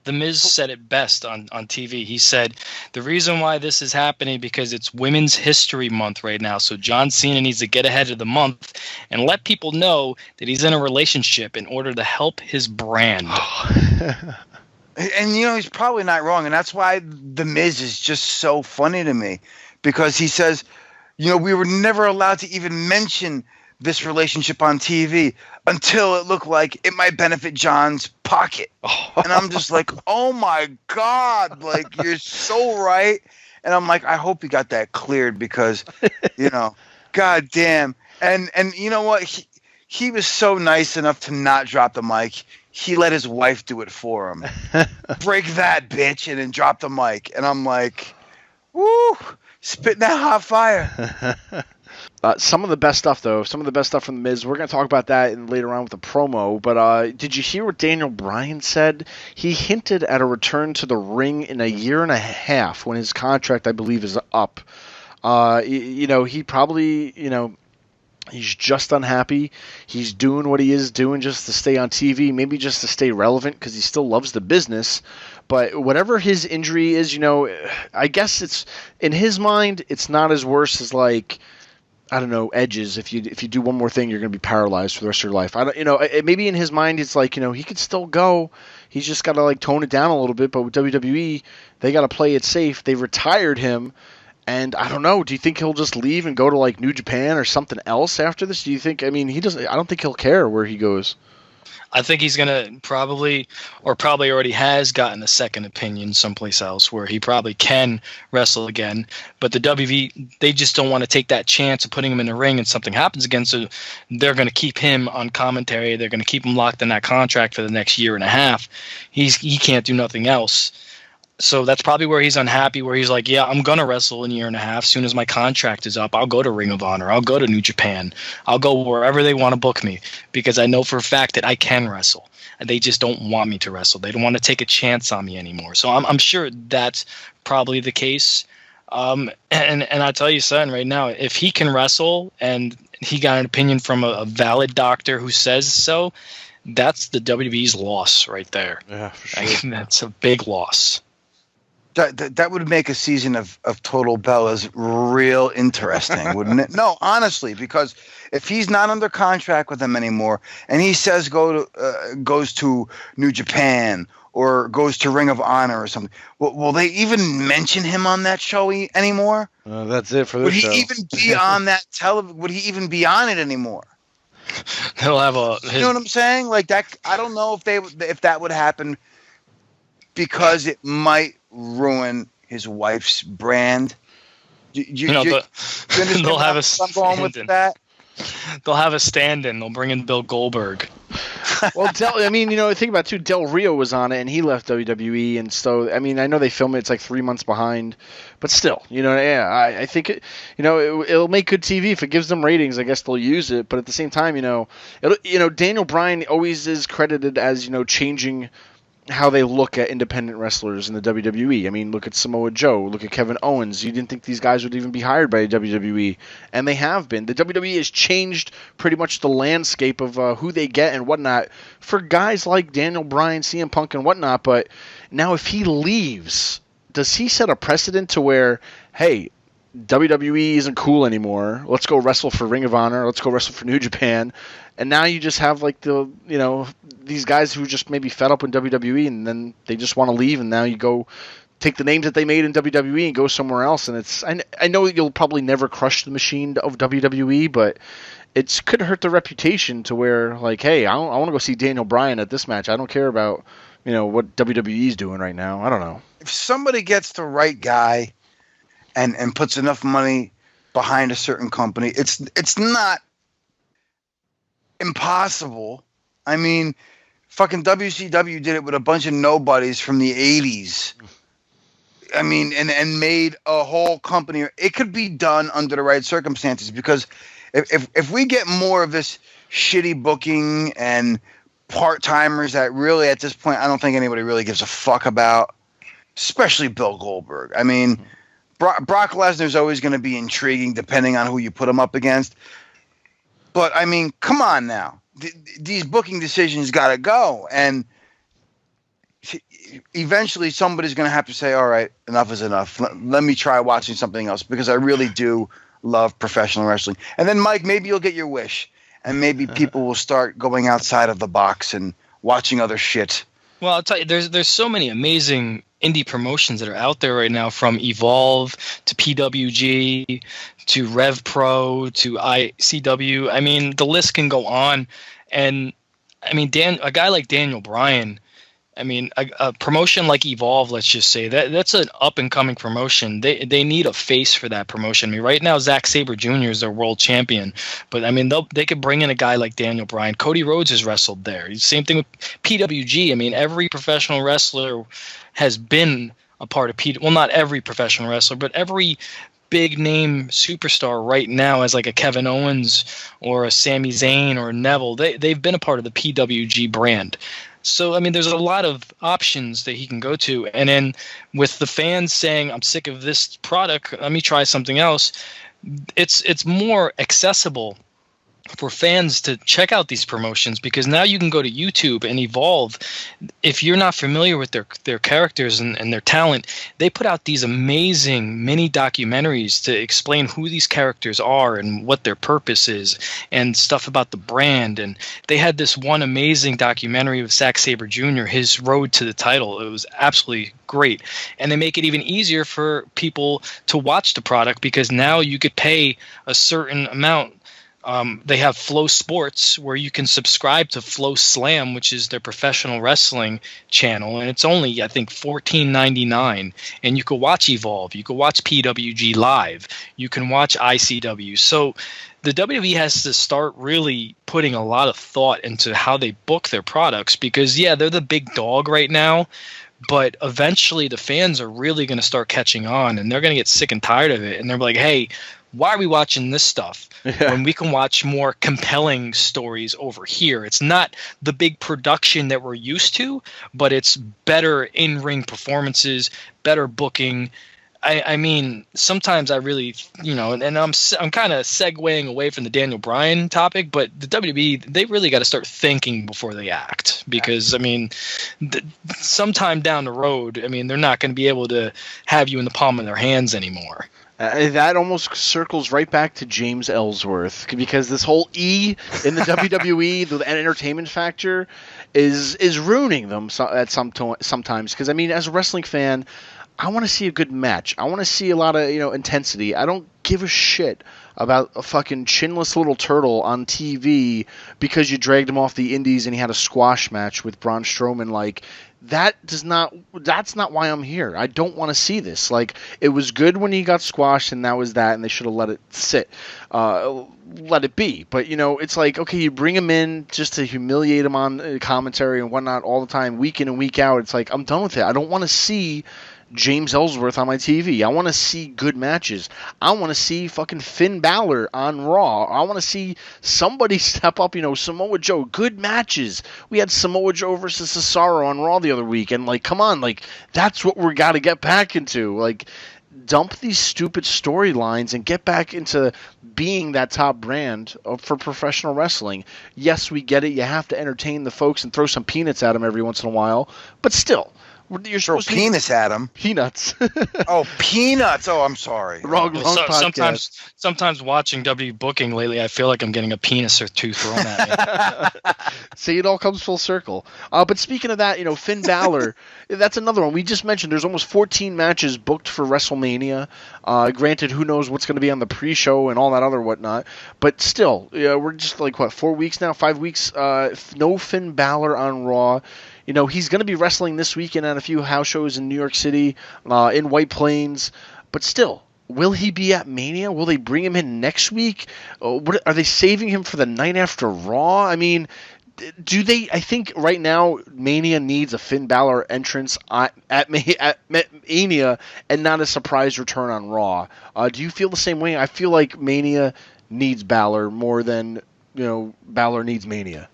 The Miz said it best on TV. He said, the reason why this is happening because it's Women's History Month right now. So John Cena needs to get ahead of the month and let people know that he's in a relationship in order to help his brand. And, he's probably not wrong. And that's why The Miz is just so funny to me, because he says, we were never allowed to even mention this relationship on TV until it looked like it might benefit John's pocket. And I'm just like, oh my God, like, you're so right. And I'm like, I hope he got that cleared, because, God damn. And you know what? He was so nice enough to not drop the mic. He let his wife do it for him. Break that, bitch, and then drop the mic. And I'm like, woo, spitting that hot fire. Some of the best stuff, though. Some of the best stuff from The Miz. We're going to talk about that later on with the promo. But did you hear what Daniel Bryan said? He hinted at a return to the ring in a year and a half when his contract, I believe, is up. He probably, he's just unhappy. He's doing what he is doing just to stay on TV, maybe just to stay relevant because he still loves the business. But whatever his injury is, I guess it's in his mind, it's not as worse as like, I don't know, Edge's. If you do one more thing, you're going to be paralyzed for the rest of your life. Maybe in his mind, it's like, he could still go. He's just got to like tone it down a little bit. But with WWE, they got to play it safe. They retired him. And I don't know. Do you think he'll just leave and go to like New Japan or something else after this? Do you think? I mean, he doesn't. I don't think he'll care where he goes. I think he's gonna probably already has gotten a second opinion someplace else where he probably can wrestle again. But the WWE, they just don't want to take that chance of putting him in the ring and something happens again. So they're going to keep him on commentary. They're going to keep him locked in that contract for the next year and a half. He can't do nothing else. So that's probably where he's unhappy, where he's like, yeah, I'm going to wrestle in a year and a half. As soon as my contract is up, I'll go to Ring of Honor. I'll go to New Japan. I'll go wherever they want to book me because I know for a fact that I can wrestle. And they just don't want me to wrestle. They don't want to take a chance on me anymore. So I'm sure that's probably the case. And I tell you, son, right now, if he can wrestle and he got an opinion from a valid doctor who says so, that's the WWE's loss right there. Yeah, for sure. That's a big loss. That would make a season of Total Bellas real interesting, wouldn't it? No, honestly, because if he's not under contract with them anymore, and he says goes to New Japan or goes to Ring of Honor or something, will they even mention him on that show anymore? That's it for this would he show. even be on that Would he even be on it anymore? He'll have You know what I'm saying? Like that. I don't know if that would happen because it might ruin his wife's brand. They'll have a stand-in. They'll have a stand-in. They'll bring in Bill Goldberg. Well, think about it too. Del Rio was on it, and he left WWE, and so I know they film it. It's like 3 months behind, but still, I think it'll make good TV if it gives them ratings. I guess they'll use it, but at the same time, Daniel Bryan always is credited as changing how they look at independent wrestlers in the WWE. I mean, look at Samoa Joe, look at Kevin Owens. You didn't think these guys would even be hired by the WWE, and they have been. The WWE has changed pretty much the landscape of who they get and whatnot for guys like Daniel Bryan, CM Punk, and whatnot. But now if he leaves, does he set a precedent to where, hey, WWE isn't cool anymore. Let's go wrestle for Ring of Honor. Let's go wrestle for New Japan. And now you just have like these guys who just maybe fed up with WWE and then they just want to leave. And now you go take the names that they made in WWE and go somewhere else. And I know you'll probably never crush the machine of WWE, but it could hurt the reputation to where like, hey, I want to go see Daniel Bryan at this match. I don't care about what WWE is doing right now. I don't know. If somebody gets the right guy and puts enough money behind a certain company, it's not impossible. I mean, fucking WCW did it with a bunch of nobodies from the 80s. I mean, and made a whole company. It could be done under the right circumstances because if we get more of this shitty booking and part-timers that really at this point I don't think anybody really gives a fuck about, especially Bill Goldberg. I mean, Brock Lesnar's always going to be intriguing depending on who you put him up against. But, I mean, come on now. These booking decisions got to go. And eventually somebody's going to have to say, all right, enough is enough. Let me try watching something else because I really do love professional wrestling. And then, Mike, maybe you'll get your wish. And maybe people will start going outside of the box and watching other shit. Well, I'll tell you, there's so many amazing indie promotions that are out there right now, from Evolve to PWG to Rev Pro to ICW. I mean, the list can go on. And I mean, a guy like Daniel Bryan, I mean, a promotion like Evolve, let's just say that's an up and coming promotion. They need a face for that promotion. I mean, right now Zack Sabre Jr. is their world champion, but I mean, they could bring in a guy like Daniel Bryan. Cody Rhodes has wrestled there. Same thing with PWG. I mean, every professional wrestler has been a part of well, not every professional wrestler, but every big name superstar right now as like a Kevin Owens or a Sami Zayn or a Neville. They've been a part of the PWG brand. So, I mean, there's a lot of options that he can go to. And then with the fans saying, I'm sick of this product, let me try something else, it's more accessible for fans to check out these promotions, because now you can go to YouTube and Evolve. If you're not familiar with their characters and their talent, they put out these amazing mini documentaries to explain who these characters are and what their purpose is and stuff about the brand. And they had this one amazing documentary of Zack Sabre Jr., his road to the title. It was absolutely great. And they make it even easier for people to watch the product, because now you could pay a certain amount. They have Flow Sports, where you can subscribe to Flow Slam, which is their professional wrestling channel, and it's only, I think, $14.99. And you can watch Evolve, you can watch PWG Live, you can watch ICW. So the WWE has to start really putting a lot of thought into how they book their products, because, yeah, they're the big dog right now, but eventually the fans are really going to start catching on, and they're going to get sick and tired of it, and they're like, hey, why are we watching this stuff when we can watch more compelling stories over here? It's not the big production that we're used to, but it's better in-ring performances, better booking. I mean, sometimes I really, and I'm kind of segueing away from the Daniel Bryan topic, but the WWE, they really got to start thinking before they act, because, I mean, sometime down the road, I mean, they're not going to be able to have you in the palm of their hands anymore. That almost circles right back to James Ellsworth, because this whole E in the WWE, the entertainment factor, is ruining them sometimes. Because, I mean, as a wrestling fan, I want to see a good match. I want to see a lot of intensity. I don't give a shit about a fucking chinless little turtle on TV because you dragged him off the indies and he had a squash match with Braun Strowman. Like, that's not why I'm here. I don't want to see this. Like, it was good when he got squashed, and that was that, and they should have let it sit. Let it be. But, it's like, okay, you bring him in just to humiliate him on commentary and whatnot all the time, week in and week out. It's like, I'm done with it. I don't want to see James Ellsworth on my TV. I want to see good matches. I want to see fucking Finn Balor on Raw. I want to see somebody step up, Samoa Joe. Good matches. We had Samoa Joe versus Cesaro on Raw the other week, and, like, come on, like, that's what we got to get back into. Like, dump these stupid storylines and get back into being that top brand for professional wrestling. Yes, we get it. You have to entertain the folks and throw some peanuts at them every once in a while, but still. You're supposed to penis at him. Peanuts. Oh, peanuts. Oh, I'm sorry. Wrong podcast. Sometimes watching W booking lately, I feel like I'm getting a penis or two thrown at me. See, it all comes full circle. But speaking of that, Finn Balor, that's another one. We just mentioned there's almost 14 matches booked for WrestleMania. Granted, who knows what's going to be on the pre-show and all that other whatnot. But still, we're just like, 4 weeks now? 5 weeks? No Finn Balor on Raw. He's going to be wrestling this weekend at a few house shows in New York City, in White Plains. But still, will he be at Mania? Will they bring him in next week? Are they saving him for the night after Raw? I mean, do they? I think right now Mania needs a Finn Balor entrance at Mania and not a surprise return on Raw. Do you feel the same way? I feel like Mania needs Balor more than Balor needs Mania.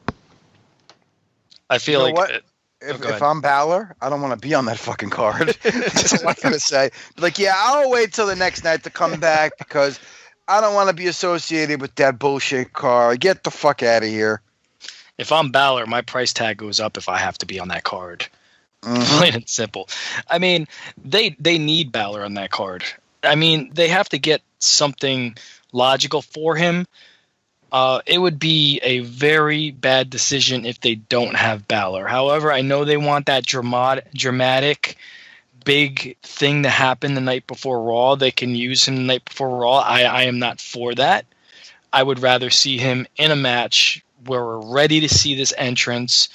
I feel like. What? If I'm Balor, I don't want to be on that fucking card. That's all I'm going to say. Like, yeah, I'll wait till the next night to come back because I don't want to be associated with that bullshit card. Get the fuck out of here. If I'm Balor, my price tag goes up if I have to be on that card. Plain and simple. I mean, they need Balor on that card. I mean, they have to get something logical for him. It would be a very bad decision if they don't have Balor. However, I know they want that dramatic, big thing to happen the night before Raw. They can use him the night before Raw. I am not for that. I would rather see him in a match where we're ready to see this entrance.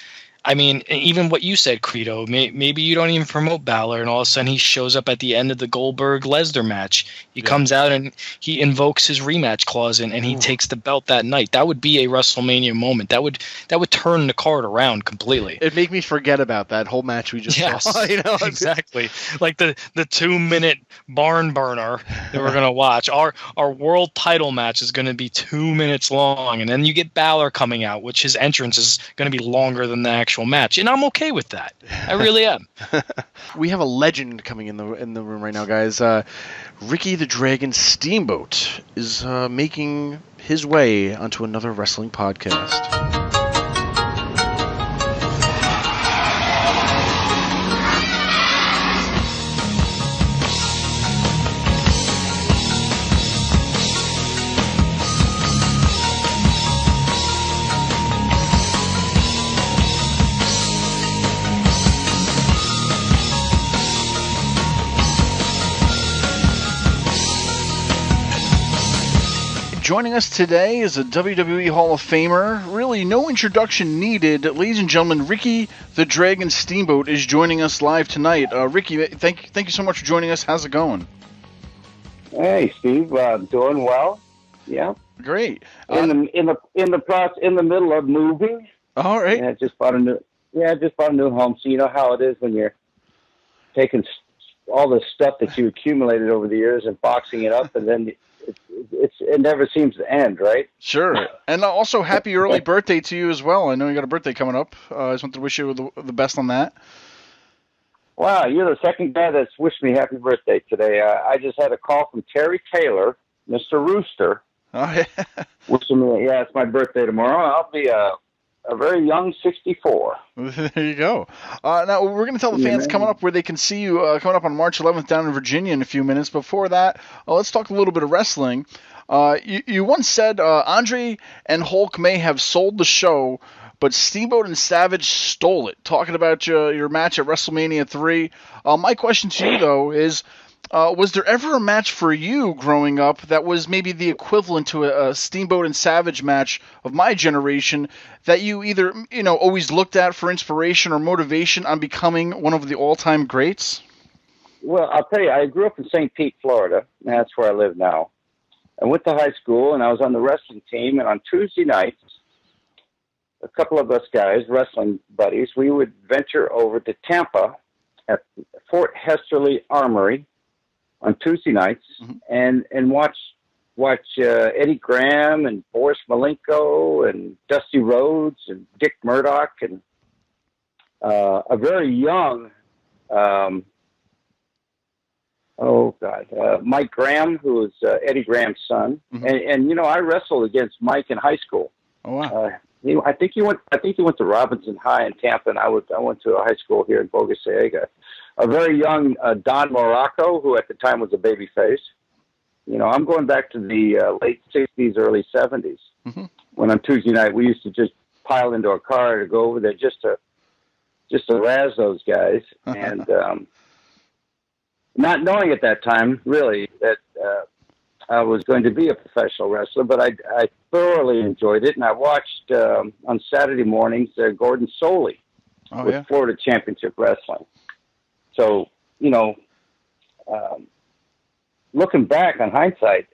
I mean, even what you said, Credo, maybe you don't even promote Balor, and all of a sudden he shows up at the end of the Goldberg-Lesnar match. He comes out and he invokes his rematch clause, and he takes the belt that night. That would be a WrestleMania moment. That would turn the card around completely. It'd make me forget about that whole match we just saw. Exactly. Like the 2-minute barn burner that we're going to watch. Our world title match is going to be 2 minutes long, and then you get Balor coming out, which his entrance is going to be longer than the actual match, and I'm okay with that. I really am. We have a legend coming in the room right now, guys. Ricky the Dragon Steamboat is making his way onto another wrestling podcast. Joining us today is a WWE Hall of Famer. Really, no introduction needed. Ladies and gentlemen, Ricky the Dragon Steamboat is joining us live tonight. Ricky, thank you so much for joining us. How's it going? Hey, Steve, doing well. Yeah, great. In the middle of moving. All right. And I just bought a new home. So you know how it is when you're taking all the stuff that you accumulated over the years and boxing it up, and then it never seems to end, right? Sure. And also, happy early birthday to you as well. I know you got a birthday coming up. I just want to wish you the best on that. Wow, you're the second guy that's wished me happy birthday today. I just had a call from Terry Taylor, Mr. Rooster. Oh, yeah. Wishing me, it's my birthday tomorrow. I'll be a very young 64. There you go. Now, we're going to tell the fans coming up where they can see you coming up on March 11th down in Virginia in a few minutes. Before that, let's talk a little bit of wrestling. You once said Andre and Hulk may have sold the show, but Steamboat and Savage stole it. Talking about your match at WrestleMania III. My question to you, though, is was there ever a match for you growing up that was maybe the equivalent to a Steamboat and Savage match of my generation that you either always looked at for inspiration or motivation on becoming one of the all-time greats? Well, I'll tell you, I grew up in St. Pete, Florida, and that's where I live now. I went to high school, and I was on the wrestling team, and on Tuesday nights, a couple of us guys, wrestling buddies, we would venture over to Tampa at Fort Hesterly Armory on Tuesday nights and watch Eddie Graham and Boris Malenko and Dusty Rhodes and Dick Murdoch and a very young Mike Graham, who was Eddie Graham's son. And I wrestled against Mike in high school. Oh wow. I think he went to Robinson High in Tampa, and I went to a high school here in Bogaciga. A very young Don Morocco, who at the time was a babyface. I'm going back to the late 60s, early 70s, when on Tuesday night we used to just pile into a car to go over there just to razz those guys. And not knowing at that time, really, that I was going to be a professional wrestler, but I thoroughly enjoyed it. And I watched on Saturday mornings Gordon Soley with Florida Championship Wrestling. So, looking back on hindsight,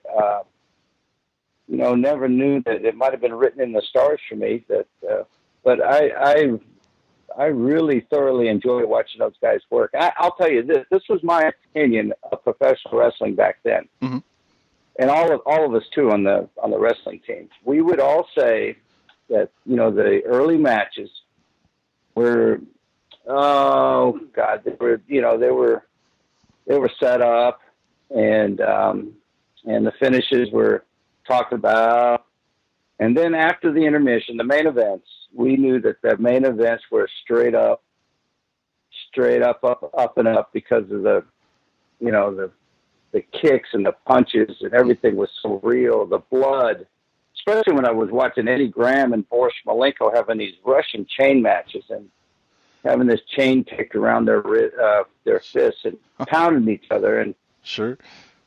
never knew that it might have been written in the stars for me. But I really thoroughly enjoy watching those guys work. I'll tell you this was my opinion of professional wrestling back then. And all of us too on the wrestling team. We would all say that, the early matches were, they were set up, and the finishes were talked about, and then after the intermission, the main events, we knew that the main events were straight up and up because of the kicks and the punches and everything was so real. The blood, especially when I was watching Eddie Graham and Boris Malenko having these Russian chain matches and having this chain kicked around their fists and pounding each other and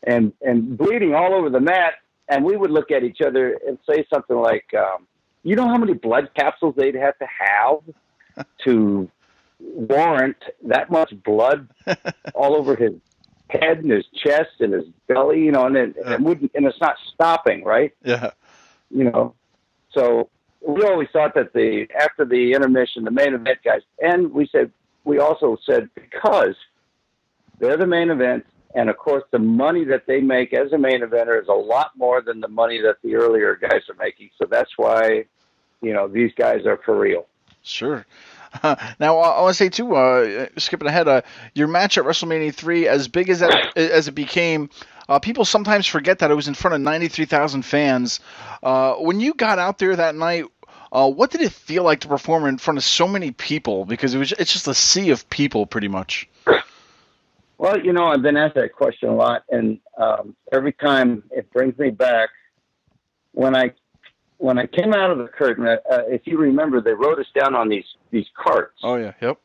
and bleeding all over the mat. And we would look at each other and say something like, you know how many blood capsules they'd have to have to warrant that much blood all over his head and his chest and his belly, and it's not stopping, right? Yeah. So we always thought that after the intermission, the main event guys, and we also said because they're the main event, and of course the money that they make as a main eventer is a lot more than the money that the earlier guys are making. So that's why, these guys are for real. Sure. Now, I want to say, too, skipping ahead, your match at WrestleMania 3, as big as it became, people sometimes forget that it was in front of 93,000 fans. When you got out there that night, what did it feel like to perform in front of so many people? Because it's just a sea of people, pretty much. Well, I've been asked that question a lot, and every time it brings me back. When I came out of the curtain, if you remember, they wrote us down on these carts. Oh yeah, yep.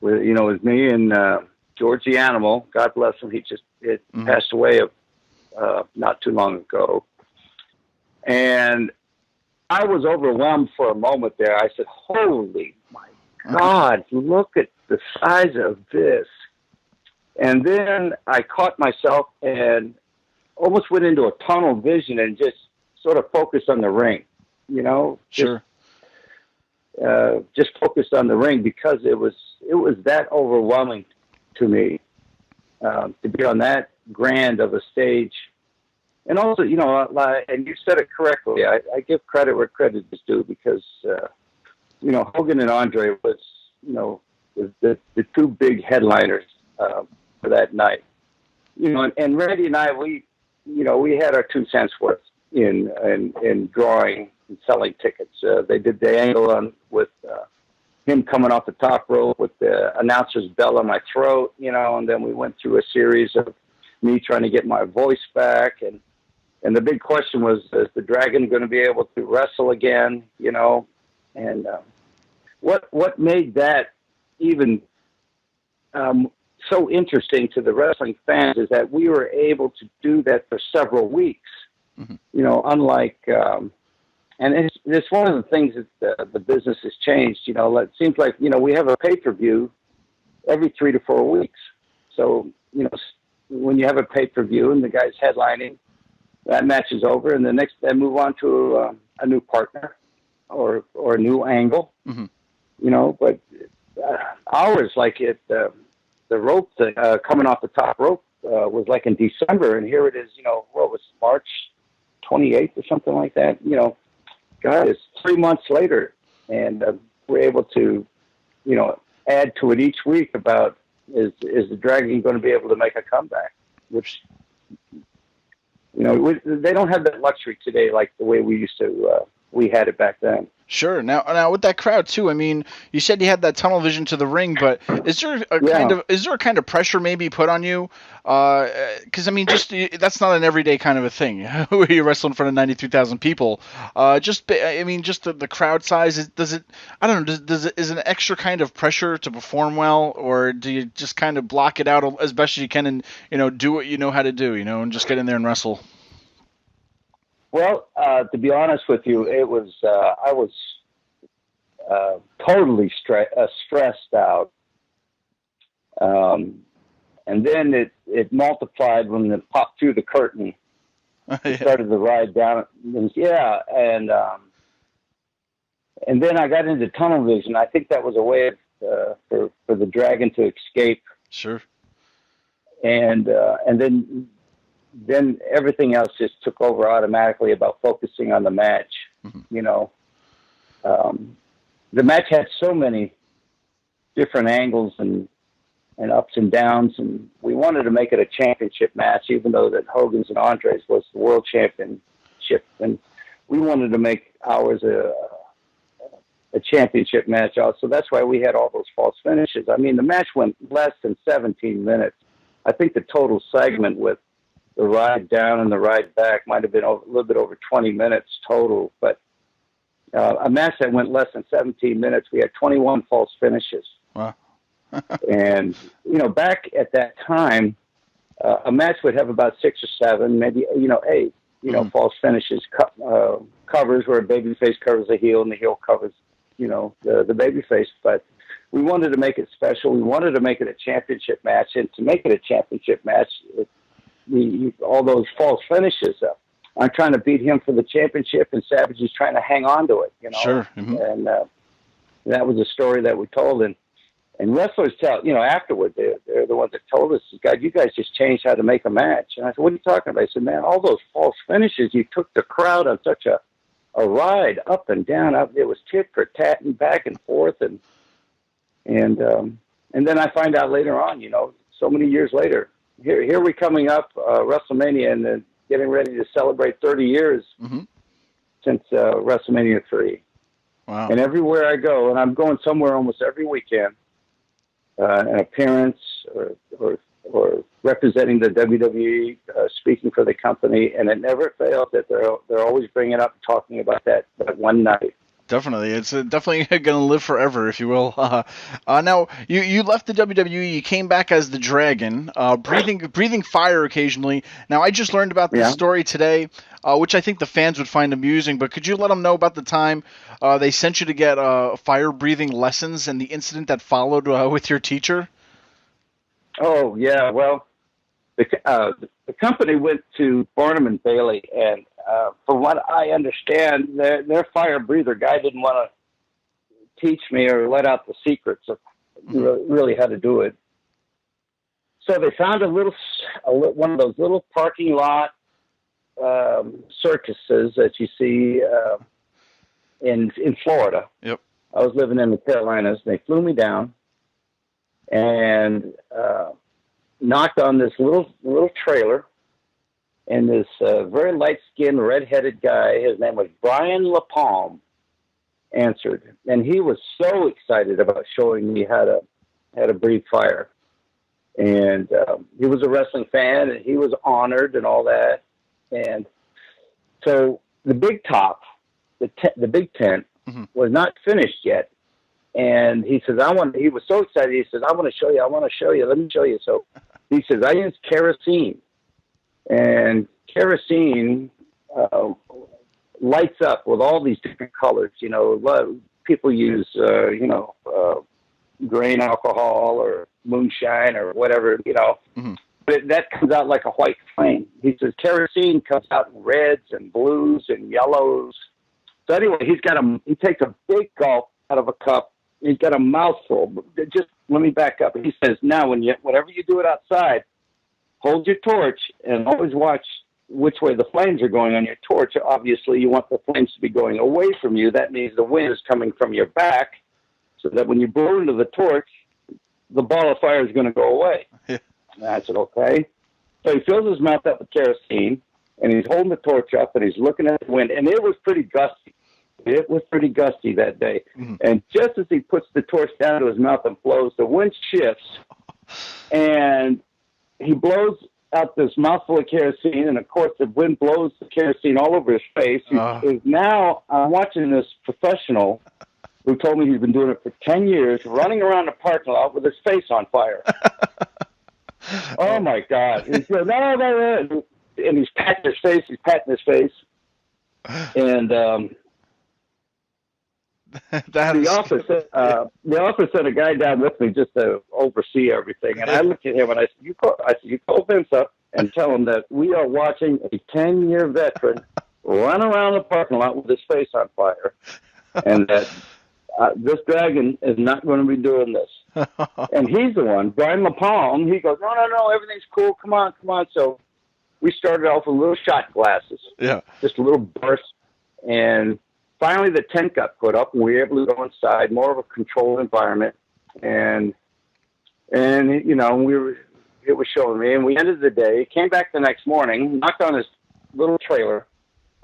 With, it was me and George the Animal. God bless him. He just passed away not too long ago, and I was overwhelmed for a moment there. I said, "Holy my God! Look at the size of this!" And then I caught myself and almost went into a tunnel vision and just sort of focused on the ring, Sure. Just focused on the ring because it was that overwhelming to me to be on that grand of a stage. And also, and you said it correctly. I give credit where credit is due because, Hogan and Andre was the two big headliners for that night. And Randy and I, we had our 2 cents worth in drawing and selling tickets. They did the angle with him coming off the top rope with the announcer's bell on my throat, and then we went through a series of me trying to get my voice back. And the big question was, is the Dragon going to be able to wrestle again? And what made that even so interesting to the wrestling fans is that we were able to do that for several weeks. Unlike, and it's one of the things that the business has changed. It seems like, we have a pay-per-view every 3 to 4 weeks. So, when you have a pay-per-view and the guy's headlining, that match is over, and the next they move on to a new partner or a new angle. But ours, like the rope thing, coming off the top rope was like in December, and here it is. What was March 28th or something like that. God, it's 3 months later, and we're able to, add to it each week about is the Dragon going to be able to make a comeback? Which, they don't have that luxury today like the way we used to. We had it back then. Sure. Now with that crowd too. I mean, you said you had that tunnel vision to the ring, but is there a kind of pressure maybe put on you? Because I mean, that's not an everyday kind of a thing. Where you wrestle in front of 93,000 people. Just the crowd size. Is an extra kind of pressure to perform well, or do you just kind of block it out as best as you can and do what you know how to do, and just get in there and wrestle? Well, to be honest with you, it was I was totally stressed out, and then it multiplied when it popped through the curtain. Started the ride down. And then I got into tunnel vision. I think that was a way for the Dragon to escape. Sure. And then everything else just took over automatically about focusing on the match. The match had so many different angles and ups and downs, and we wanted to make it a championship match, even though that Hogan's and Andre's was the world championship, and we wanted to make ours a championship match also. That's why we had all those false finishes. I mean, the match went less than 17 minutes. I think the total segment with the ride down and the ride back might have been a little bit over 20 minutes total, but a match that went less than 17 minutes, we had 21 false finishes. Wow. And, back at that time, a match would have about 6 or 7, maybe, 8, false finishes, covers where a babyface covers a heel and the heel covers the babyface, but we wanted to make it special. We wanted to make it a championship match, and to make it a championship match, all those false finishes. I'm trying to beat him for the championship, and Savage is trying to hang on to it. Sure. Mm-hmm. And that was a story that we told, and wrestlers tell, afterward, they're the ones that told us, God, you guys just changed how to make a match. And I said, what are you talking about? I said, man, all those false finishes, you took the crowd on such a ride up and down. It was tit for tat and back and forth, and then I find out later on, so many years later, here we're coming up WrestleMania and then getting ready to celebrate 30 years since WrestleMania III. Wow! And everywhere I go, and I'm going somewhere almost every weekend, an appearance or representing the WWE, speaking for the company, and it never fails that they're always bringing up, talking about that one night. Definitely, it's definitely going to live forever, if you will. Now, you left the WWE, you came back as the Dragon, breathing fire occasionally. Now, I just learned about this story today, which I think the fans would find amusing. But could you let them know about the time they sent you to get fire breathing lessons and the incident that followed with your teacher? Oh yeah, well, the company went to Barnum and Bailey, and from what I understand, their fire breather guy didn't want to teach me or let out the secrets of really how to do it. So they found one of those little parking lot circuses that you see in Florida. Yep. I was living in the Carolinas. They flew me down and knocked on this little trailer. And this very light-skinned, red-headed guy, his name was Brian LaPalme, answered. And he was so excited about showing me how to breathe fire. And he was a wrestling fan, and he was honored and all that. And so the big top, the big tent, was not finished yet. And he says, he was so excited, he says, I want to show you, let me show you. So he says, I use kerosene. And kerosene lights up with all these different colors. People use, grain alcohol or moonshine or whatever, But that comes out like a white flame. He says kerosene comes out in reds and blues and yellows. So anyway, he takes a big gulp out of a cup. He's got a mouthful. Just let me back up. He says, now, whenever you do it outside, hold your torch and always watch which way the flames are going on your torch. Obviously, you want the flames to be going away from you. That means the wind is coming from your back, so that when you blow into the torch, the ball of fire is going to go away. And I said, okay. So he fills his mouth up with kerosene, and he's holding the torch up, and he's looking at the wind. And it was pretty gusty. It was pretty gusty that day. And just as he puts the torch down to his mouth and blows, the wind shifts, and he blows out this mouthful of kerosene, and of course the wind blows the kerosene all over his face. Now I'm watching this professional who told me he's been doing it for 10 years, running around the parking lot with his face on fire. Oh my God. And he said, no. And he's patting his face. And the office sent a guy down with me just to oversee everything. And I looked at him and I said, you call Vince up and tell him that we are watching a 10-year veteran run around the parking lot with his face on fire. And that this dragon is not going to be doing this. And he's the one, Brian LaPalme, he goes, no, everything's cool. Come on. So we started off with little shot glasses. Yeah. Just a little burst. And finally, the tent got put up, and we were able to go inside, more of a controlled environment. And it was showing me. And we ended the day, came back the next morning, knocked on his little trailer,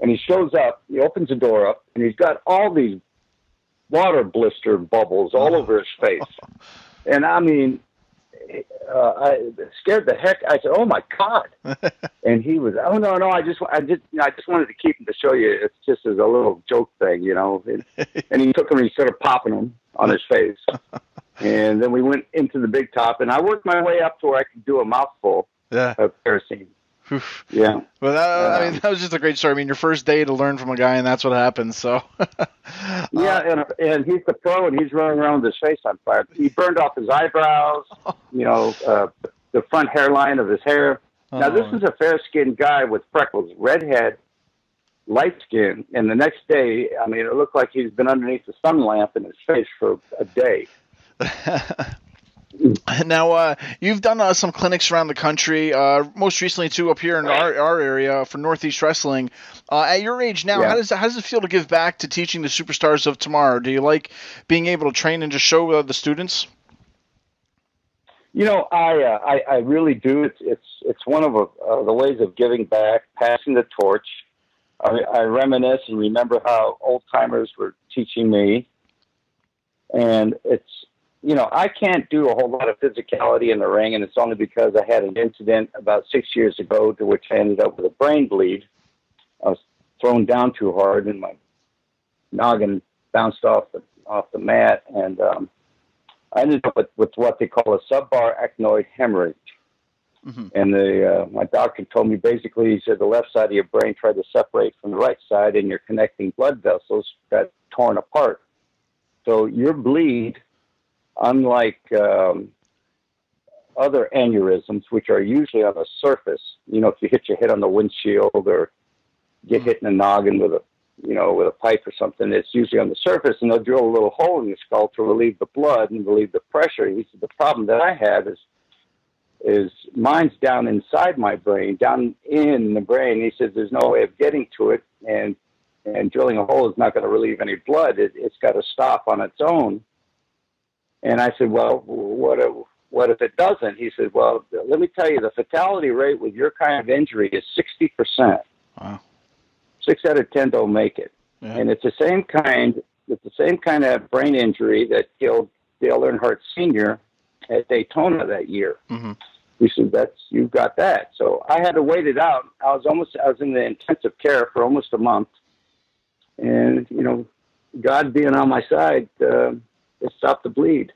and he shows up. He opens the door up, and he's got all these water blister bubbles all over his face. And I mean, I scared the heck. I said, "Oh my God!" And he was, "Oh no! I just wanted to keep him to show you. It's just as a little joke thing, And he took him and he started popping him on his face. And then we went into the big top, and I worked my way up to where I could do a mouthful of kerosene. Yeah. Well, I mean, that was just a great story. I mean, your first day to learn from a guy, and that's what happens. So. Yeah, and he's the pro, and he's running around with his face on fire. He burned off his eyebrows, the front hairline of his hair. Now, this is a fair-skinned guy with freckles, red head, light skin, and the next day, I mean, it looked like he's been underneath the sun lamp in his face for a day. Now, you've done some clinics around the country, most recently, too, up here in our area for Northeast Wrestling. At your age now, how does it feel to give back to teaching the superstars of tomorrow? Do you like being able to train and just show the students? I really do. It's one of the ways of giving back, passing the torch. I reminisce and remember how old-timers were teaching me, and it's, I can't do a whole lot of physicality in the ring, and it's only because I had an incident about 6 years ago to which I ended up with a brain bleed. I was thrown down too hard, and my noggin bounced off the mat, and I ended up with what they call a subarachnoid hemorrhage. Mm-hmm. And my doctor told me basically, he said the left side of your brain tried to separate from the right side, and your connecting blood vessels got torn apart. So your bleed, unlike other aneurysms, which are usually on the surface, if you hit your head on the windshield or get hit in the noggin with a pipe or something, it's usually on the surface, and they'll drill a little hole in your skull to relieve the blood and relieve the pressure. He said the problem that I have is mine's down inside my brain, down in the brain. He says there's no way of getting to it, and drilling a hole is not going to relieve any blood. It's got to stop on its own. And I said, well, what if it doesn't? He said, well, let me tell you, the fatality rate with your kind of injury is 60%. Wow. 6 out of 10 don't make it. Yeah. And it's the same kind of brain injury that killed Dale Earnhardt Sr. at Daytona that year. Mm-hmm. He said, you've got that. So I had to wait it out. I was in the intensive care for almost a month. And, God being on my side, it stopped the bleed.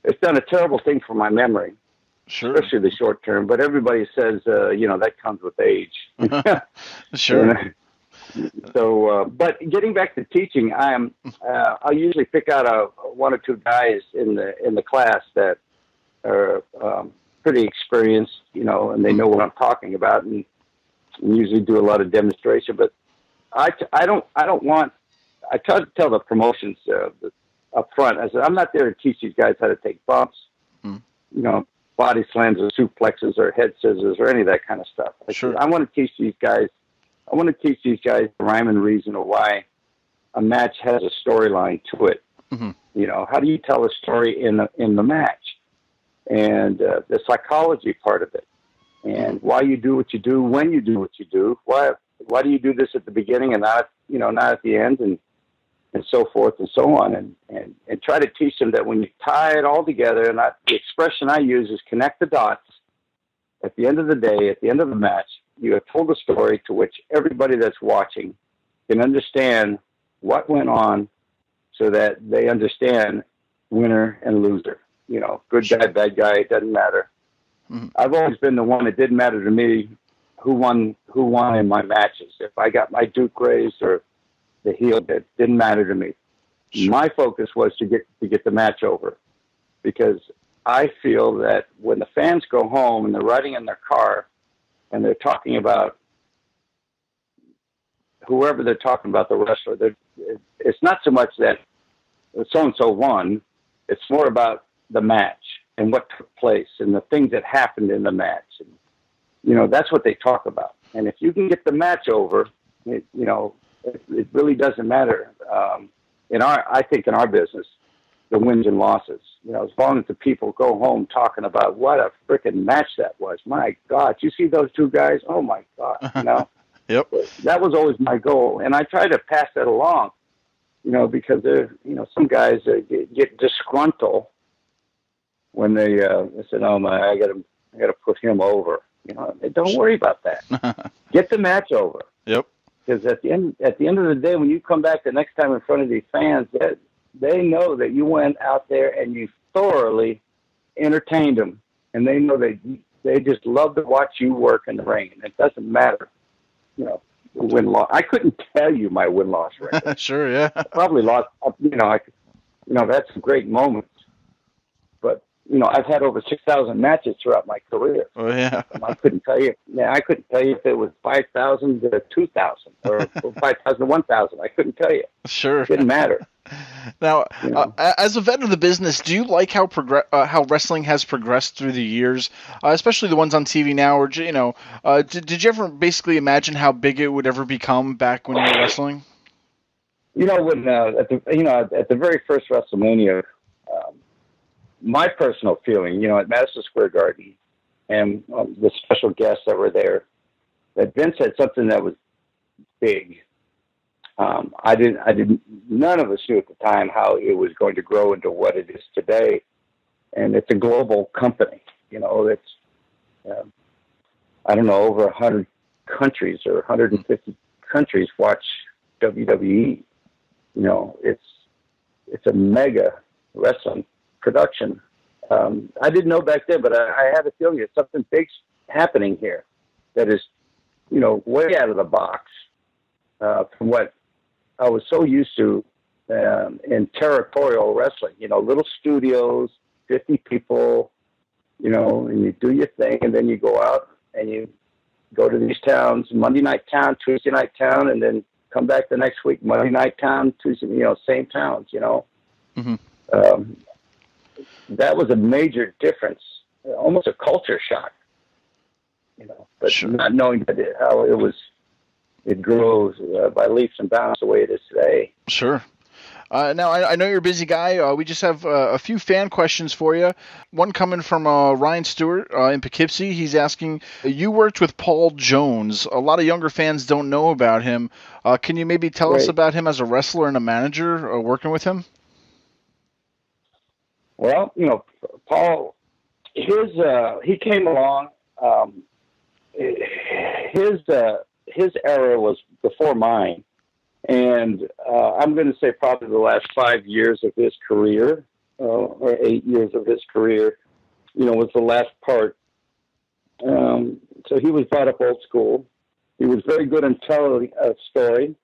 It's done a terrible thing for my memory, sure, especially the short term. But everybody says, that comes with age. Sure. So, but getting back to teaching, I usually pick out one or two guys in the class that are pretty experienced, and they know what I'm talking about, and usually do a lot of demonstration. But I try to tell the promotions up front. I said, I'm not there to teach these guys how to take bumps, body slams or suplexes or head scissors or any of that kind of stuff. I want to teach these guys the rhyme and reason of why a match has a storyline to it. Mm-hmm. How do you tell a story in the match? And the psychology part of it, and why you do what you do when you do what you do. Why do you do this at the beginning and not at the end, and so forth and so on, and try to teach them that when you tie it all together, and the expression I use is connect the dots. At the end of the day, at the end of the match, you have told a story to which everybody that's watching can understand what went on, so that they understand winner and loser. Good guy, bad guy, it doesn't matter. Mm-hmm. I've always been the one. It didn't matter to me who won in my matches. If I got my Duke raised or the heel, it didn't matter to me. Sure. My focus was to get the match over, because I feel that when the fans go home and they're riding in their car and they're talking about whoever they're talking about, the wrestler, it's not so much that so-and-so won. It's more about the match and what took place and the things that happened in the match. And, that's what they talk about. And if you can get the match over, it really doesn't matter. I think in our business, the wins and losses, as long as the people go home talking about what a freaking match that was. My God, you see those two guys? Oh my God, Yep. That was always my goal. And I try to pass that along, because some guys get disgruntled when they said, "Oh my, I got to put him over." Don't worry about that. Get the match over. Yep. Because at the end of the day, when you come back the next time in front of these fans, they know that you went out there and you thoroughly entertained them, and they know that They just love to watch you work in the ring. And it doesn't matter, win-loss. I couldn't tell you my win-loss record. Sure, yeah. I probably lost, that's some great moments. But, I've had over 6,000 matches throughout my career. Oh, yeah. I couldn't tell you. Yeah, I couldn't tell you if it was 5,000 to 2,000 or 5,000 to 1,000. I couldn't tell you. Sure. It didn't matter. Now, as a vet of the business, do you like how wrestling has progressed through the years, especially the ones on TV now? Or did you ever basically imagine how big it would ever become back when you were wrestling? When at the very first WrestleMania, my personal feeling, at Madison Square Garden, and the special guests that were there, that Vince had something that was big. None of us knew at the time how it was going to grow into what it is today. And it's a global company, it's, over 100 countries or 150 countries watch WWE. It's a mega wrestling production. I didn't know back then, but I had a feeling it's something big's happening here that is, way out of the box from what I was so used to in territorial wrestling. Little studios, 50 people, and you do your thing, and then you go out and you go to these towns, Monday night town, Tuesday night town, and then come back the next week, Monday night town, Tuesday, same towns, Mm-hmm. That was a major difference, almost a culture shock, but sure. Not knowing how it grows by leaps and bounds the way it is today. Sure. Now, I know you're a busy guy. We just have a few fan questions for you. One coming from Ryan Stewart in Poughkeepsie. He's asking, you worked with Paul Jones. A lot of younger fans don't know about him. Can you maybe tell us about him as a wrestler and a manager working with him? Well, Paul, he came along. His era was before mine. And I'm going to say probably the last 5 years of his career, or 8 years of his career, was the last part. So he was brought up old school. He was very good in telling a story.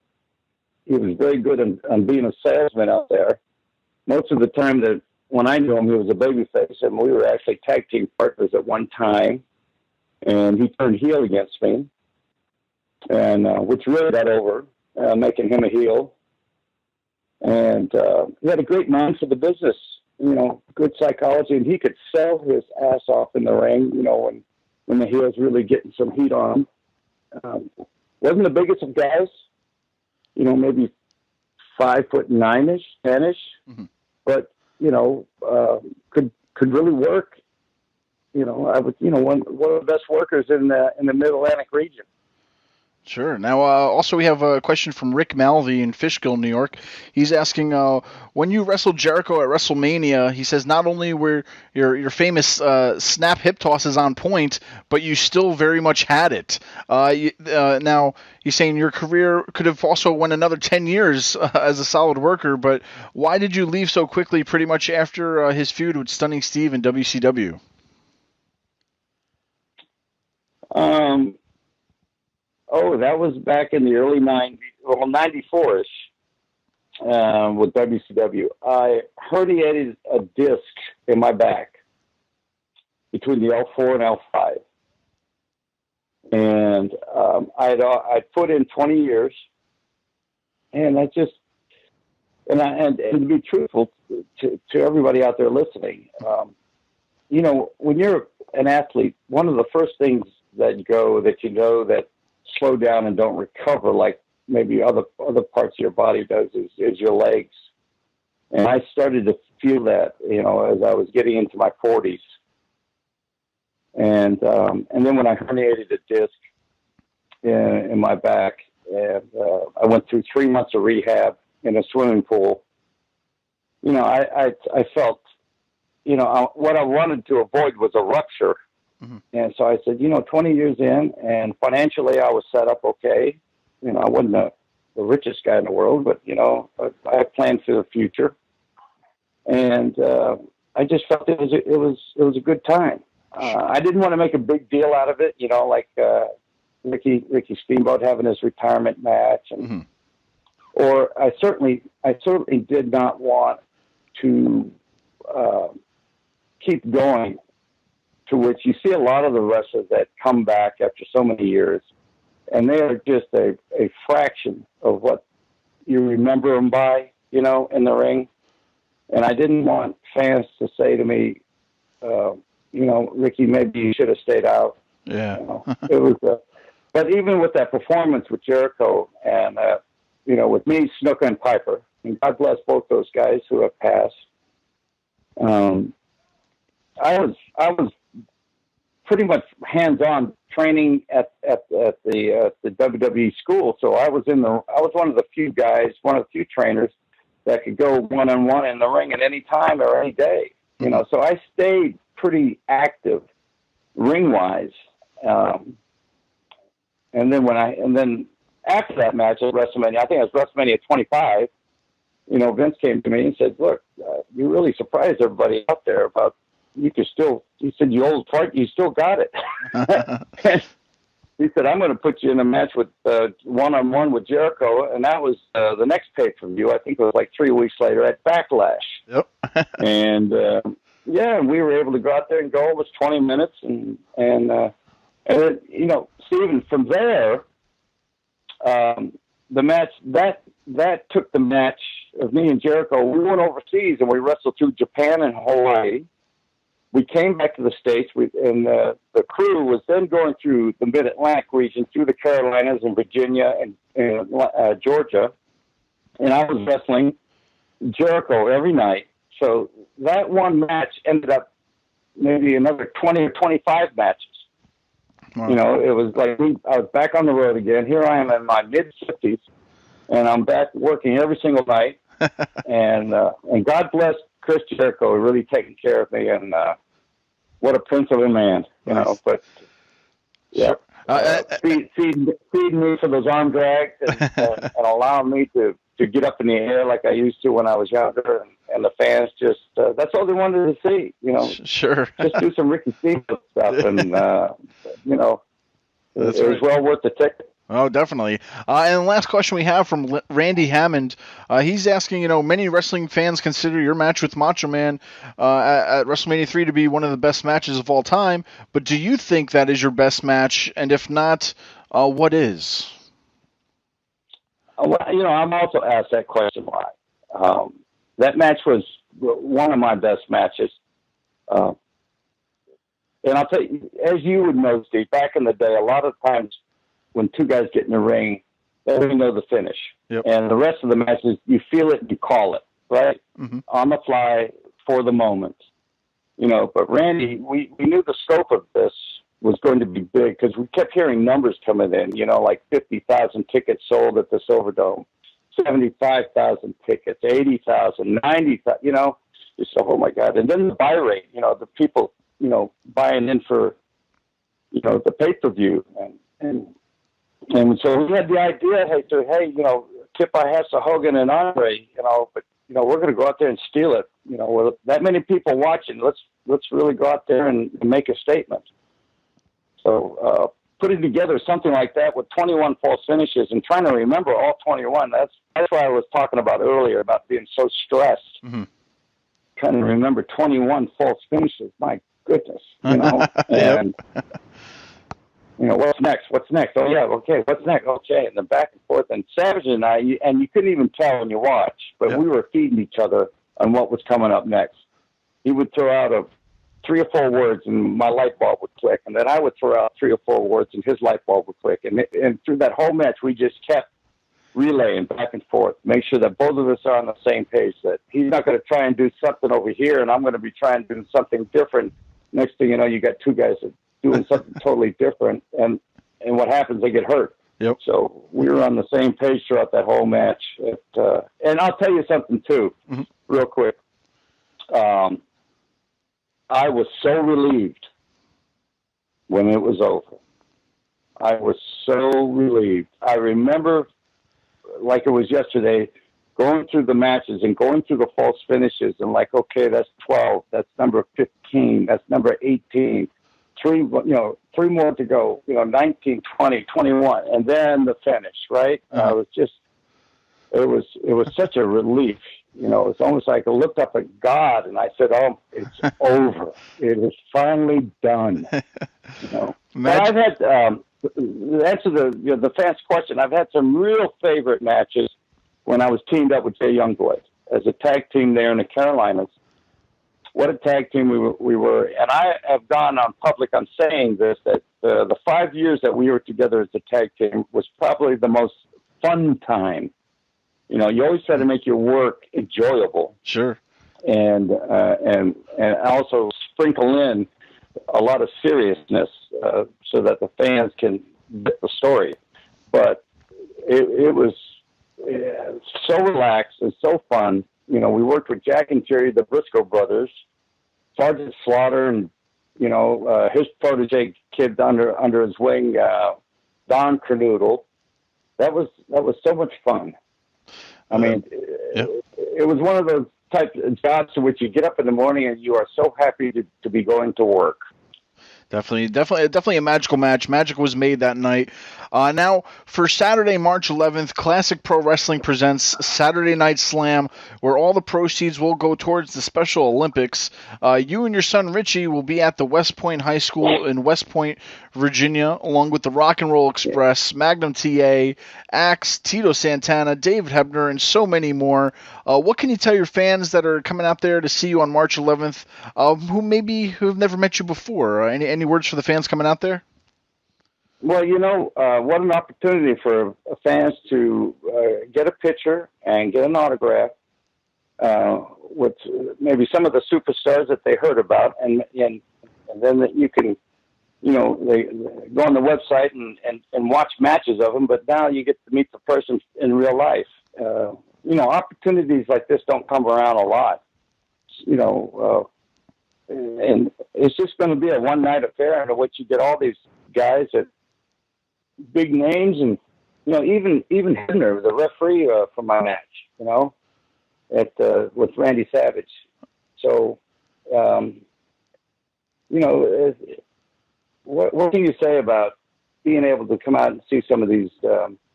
He was very good on being a salesman out there. Most of the time that when I knew him, he was a babyface, and we were actually tag team partners at one time. And he turned heel against me, and which really got over. Making him a heel. And he had a great mind for the business, good psychology, and he could sell his ass off in the ring, when the heel's really getting some heat on him. Wasn't the biggest of guys, maybe 5'9" 10-ish, mm-hmm. but, could really work. I was, one of the best workers in the Mid-Atlantic region. Sure. Now, also we have a question from Rick Malvey in Fishkill, New York. He's asking, when you wrestled Jericho at WrestleMania, he says not only were your famous snap hip tosses on point, but you still very much had it. Now, he's saying your career could have also went another 10 years as a solid worker, but why did you leave so quickly pretty much after his feud with Stunning Steve in WCW? That was back in the early 90s, 94-ish, with WCW. I herniated a disc in my back between the L4 and L5. And I'd put in 20 years, and and to be truthful to everybody out there listening, when you're an athlete, one of the first things that slow down and don't recover like maybe other parts of your body does is your legs. And I started to feel that, as I was getting into my 40s. And then when I herniated a disc in my back, and I went through 3 months of rehab in a swimming pool, I felt, what I wanted to avoid was a rupture. Mm-hmm. And so I said, 20 years in, and financially I was set up okay. I wasn't the richest guy in the world, but, I had planned for the future. And I just felt it was a good time. I didn't want to make a big deal out of it, like Ricky Steamboat having his retirement match, and or I certainly did not want to keep going. To which you see a lot of the wrestlers that come back after so many years, and they are just a fraction of what you remember them by, in the ring. And I didn't want fans to say to me, Ricky, maybe you should have stayed out. Yeah. It was, but even with that performance with Jericho and, with me, Snuka and Piper, and God bless both those guys who have passed. I was pretty much hands-on training at the WWE school. So I was one of the few guys, one of the few trainers that could go one-on-one in the ring at any time or any day. So I stayed pretty active ring-wise. And then after that match at WrestleMania, I think it was WrestleMania 25, Vince came to me and said, look, you really surprised everybody out there about, he said, you old fart, you still got it. He said, I'm going to put you in a match with one-on-one with Jericho. And that was the next pay-per-view. I think it was like 3 weeks later at Backlash. Yep. And, and we were able to go out there and go. It was 20 minutes. And Stephen, from there, the match, that took the match of me and Jericho. We went overseas and we wrestled through Japan and Hawaii. We came back to the States, and the crew was then going through the Mid-Atlantic region, through the Carolinas and Virginia and Georgia. And I was wrestling Jericho every night. So that one match ended up maybe another 20 or 25 matches. Wow. It was like I was back on the road again. Here I am in my mid-50s, and I'm back working every single night. and God bless Chris Jericho, really taking care of me, and what a prince of a man, Nice. But yeah, feeding me for those arm drags and allowing me to get up in the air like I used to when I was younger, and the fans just that's all they wanted to see, Sure. Just do some Ricky Steamboat stuff, and it was well worth the ticket. Oh, definitely. And the last question we have from Randy Hammond. He's asking, many wrestling fans consider your match with Macho Man at WrestleMania III to be one of the best matches of all time. But do you think that is your best match? And if not, what is? Well, I'm also asked that question a lot. That match was one of my best matches. And I'll tell you, as you would know, Steve, back in the day, a lot of times, when two guys get in the ring, they already know the finish. Yep. And the rest of the matches, you feel it and you call it, right? Mm-hmm. On the fly for the moment. But Randy, we knew the scope of this was going to be big because we kept hearing numbers coming in, like 50,000 tickets sold at the Silverdome, 75,000 tickets, 80,000, 90,000, just, oh my God. And then the buy rate, the people, buying in for, the pay-per-view. And so we had the idea, hey, Kip Ihaza, Hogan, and Andre, but we're going to go out there and steal it. With that many people watching, let's really go out there and make a statement. So putting together something like that with 21 false finishes and trying to remember all 21, that's what I was talking about earlier about being so stressed. Mm-hmm. Trying to remember 21 false finishes. My goodness, and. What's next? Oh, yeah, okay, what's next? Okay, and then back and forth. And Savage and I, and you couldn't even tell when you watch, but we were feeding each other on what was coming up next. He would throw out 3 or 4 words, and my light bulb would click. And then I would throw out 3 or 4 words, and his light bulb would click. And through that whole match, we just kept relaying back and forth, make sure that both of us are on the same page, that he's not going to try and do something over here, and I'm going to be trying to do something different. Next thing you know, you got 2 guys that doing something totally different, and what happens, they get hurt. Yep. So we were on the same page throughout that whole match. And I'll tell you something too, real quick. I was so relieved when it was over. I was so relieved. I remember, like it was yesterday, going through the matches and going through the false finishes and like, okay, that's 12, that's number 15, that's number 18. three more to go, 19, 20, 21, and then the finish, right? It was such a relief. It's almost like I looked up at God and I said, "Oh, it's over. It is finally done." But I've had to answer the fans' question. I've had some real favorite matches when I was teamed up with Jay Youngboy as a tag team there in the Carolinas. What a tag team we were, and I have gone on public on saying this, that the 5 years that we were together as a tag team was probably the most fun time. You always try to make your work enjoyable. Sure. And also sprinkle in a lot of seriousness so that the fans can get the story. But it was so relaxed and so fun. We worked with Jack and Jerry, the Briscoe brothers, Sergeant Slaughter, and his protege kid under his wing, Don Kernoodle. That was so much fun. I mean, it was one of those types of jobs to which you get up in the morning and you are so happy to be going to work. Definitely a magical match. Magic was made that night. Now, for Saturday, March 11th, Classic Pro Wrestling presents Saturday Night Slam, where all the proceeds will go towards the Special Olympics. You and your son Richie will be at the West Point High School in West Point, Virginia, along with the Rock and Roll Express, Magnum TA, Axe, Tito Santana, David Hebner, and so many more. What can you tell your fans that are coming out there to see you on March 11th, who have never met you before? Any words for the fans coming out there? Well, what an opportunity for fans to get a picture and get an autograph with maybe some of the superstars that they heard about, and then that you can, they go on the website and watch matches of them. But now you get to meet the person in real life. Opportunities like this don't come around a lot. And it's just going to be a one-night affair in which you get all these guys at big names, and even Hebner, the referee for my match, with Randy Savage. So, what can you say about being able to come out and see some of these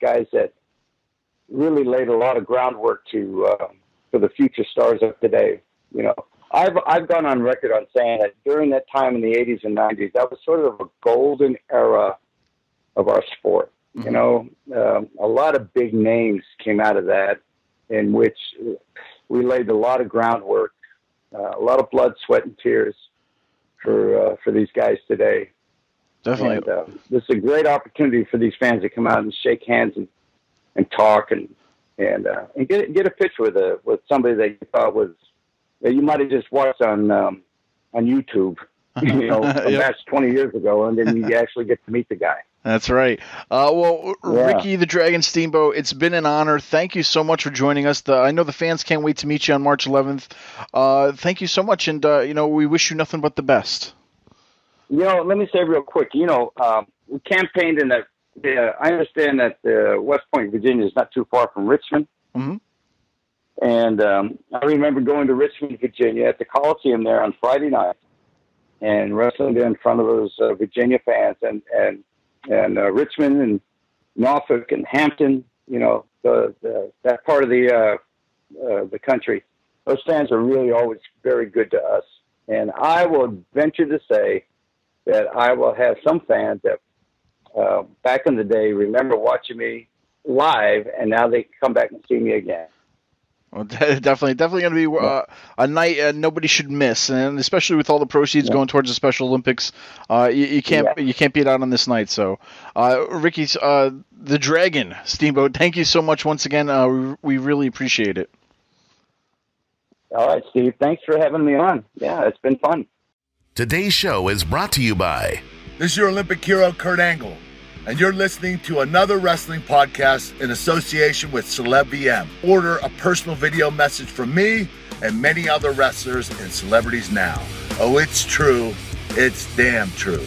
guys that really laid a lot of groundwork for the future stars of today? I've gone on record on saying that during that time in the 80s and 90s, that was sort of a golden era of our sport. A lot of big names came out of that, in which we laid a lot of groundwork, a lot of blood, sweat, and tears for these guys today. Definitely. And, this is a great opportunity for these fans to come out and shake hands and talk and get a picture with somebody that you thought was, that you might have just watched on YouTube, a match 20 years ago, and then you actually get to meet the guy. That's right. Ricky the Dragon Steamboat, it's been an honor. Thank you so much for joining us. I know the fans can't wait to meet you on March 11th. Thank you so much, and we wish you nothing but the best. Let me say real quick. We campaigned in that. I understand that West Point, Virginia, is not too far from Richmond. Mm-hmm. And I remember going to Richmond, Virginia, at the Coliseum there on Friday night, and wrestling there in front of those Virginia fans, and Richmond and Norfolk and Hampton. That part of the country. Those fans are really always very good to us, and I will venture to say that I will have some fans that back in the day remember watching me live, and now they come back and see me again. Well, definitely going to be a night nobody should miss, and especially with all the proceeds going towards the Special Olympics, you can't beat out on this night. So, Ricky, the Dragon Steamboat, thank you so much once again. We really appreciate it. All right, Steve. Thanks for having me on. Yeah, it's been fun. Today's show is brought to you by... This is your Olympic hero, Kurt Angle, and you're listening to another wrestling podcast in association with Celeb VM. Order a personal video message from me and many other wrestlers and celebrities now. Oh, it's true. It's damn true.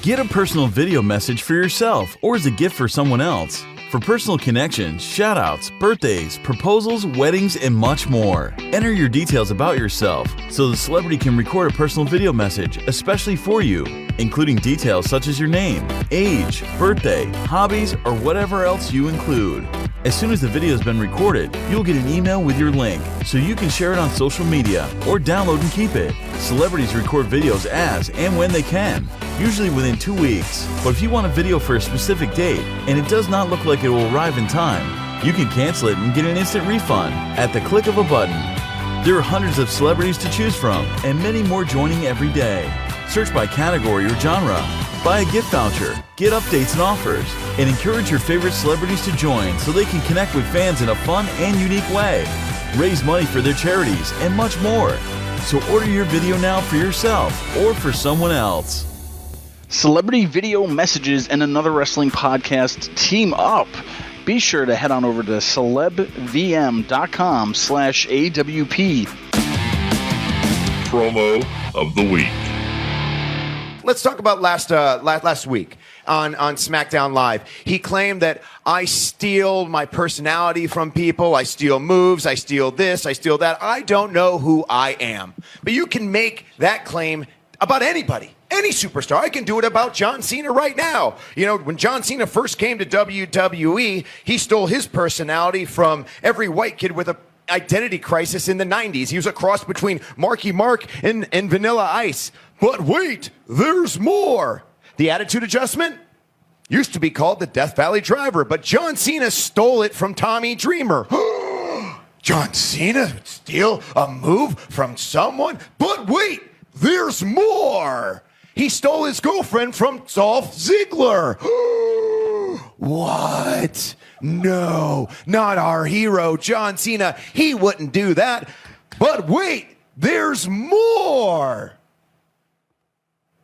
Get a personal video message for yourself or as a gift for someone else. For personal connections, shoutouts, birthdays, proposals, weddings, and much more. Enter your details about yourself so the celebrity can record a personal video message especially for you, including details such as your name, age, birthday, hobbies, or whatever else you include. As soon as the video has been recorded, you'll get an email with your link so you can share it on social media or download and keep it. Celebrities record videos as and when they can, usually within 2 weeks. But if you want a video for a specific date and it does not look like it will arrive in time, you can cancel it and get an instant refund at the click of a button. There are hundreds of celebrities to choose from and many more joining every day. Search by category or genre. Buy a gift voucher, get updates and offers, and encourage your favorite celebrities to join so they can connect with fans in a fun and unique way. Raise money for their charities and much more. So order your video now for yourself or for someone else. Celebrity video messages and another wrestling podcast team up. Be sure to head on over to celebvm.com/AWP. Promo of the week. Let's talk about last week on SmackDown Live. He claimed that I steal my personality from people. I steal moves. I steal this. I steal that. I don't know who I am. But you can make that claim about anybody. Any superstar. I can do it about John Cena right now. You know, when John Cena first came to WWE, he stole his personality from every white kid with a identity crisis in the 90s. He was a cross between Marky Mark and Vanilla Ice. But wait, there's more. The Attitude Adjustment used to be called the Death Valley Driver, but John Cena stole it from Tommy Dreamer. John Cena would steal a move from someone? But wait, there's more. He stole his girlfriend from Dolph Ziggler. What? No, not our hero, John Cena. He wouldn't do that. But wait, there's more.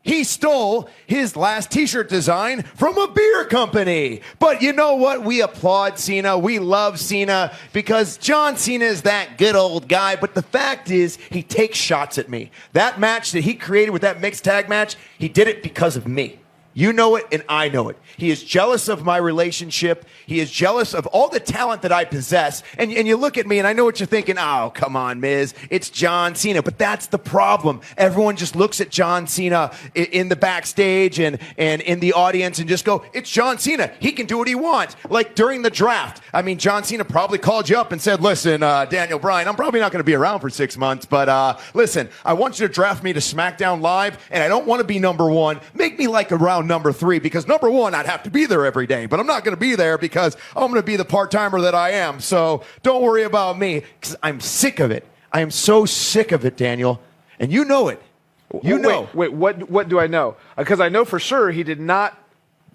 He stole his last t-shirt design from a beer company. But you know what? We applaud Cena. We love Cena because John Cena is that good old guy. But the fact is, he takes shots at me. That match that he created with that mixed tag match, he did it because of me. You know it, and I know it. He is jealous of my relationship. He is jealous of all the talent that I possess. And you look at me, and I know what you're thinking. Oh, come on, Miz. It's John Cena. But that's the problem. Everyone just looks at John Cena in the backstage and in the audience and just go, it's John Cena. He can do what he wants. Like during the draft. I mean, John Cena probably called you up and said, listen, Daniel Bryan, I'm probably not going to be around for 6 months, but listen, I want you to draft me to SmackDown Live, and I don't want to be number 1. Make me like around number 3, because number 1, I'd have to be there every day, but I'm not going to be there because I'm going to be the part-timer that I am. So don't worry about me, because I'm sick of it. I am so sick of it, Daniel, and you know it. You know. Wait, what do I know? Because I know for sure he did not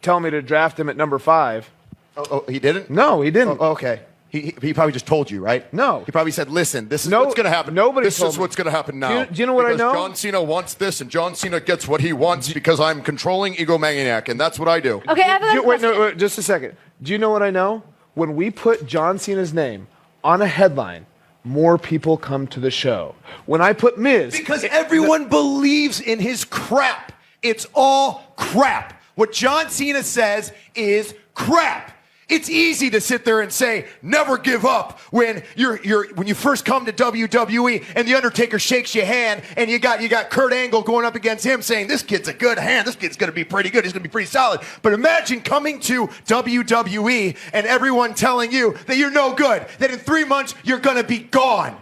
tell me to draft him at number 5. Oh, he didn't? No, he didn't. Oh, okay. He probably just told you, right? No. He probably said, listen, this is what's going to happen. This is what's going to happen now. Do you know what I know? Because John Cena wants this, and John Cena gets what he wants because I'm controlling egomaniac, and that's what I do. Okay, I have a question. Wait, just a second. Do you know what I know? When we put John Cena's name on a headline, more people come to the show. When I put Miz... Because everyone believes in his crap. It's all crap. What John Cena says is crap. It's easy to sit there and say, never give up when when you first come to WWE and the Undertaker shakes your hand and you got Kurt Angle going up against him saying, this kid's a good hand, this kid's going to be pretty good, he's going to be pretty solid. But imagine coming to WWE and everyone telling you that you're no good, that in 3 months you're going to be gone.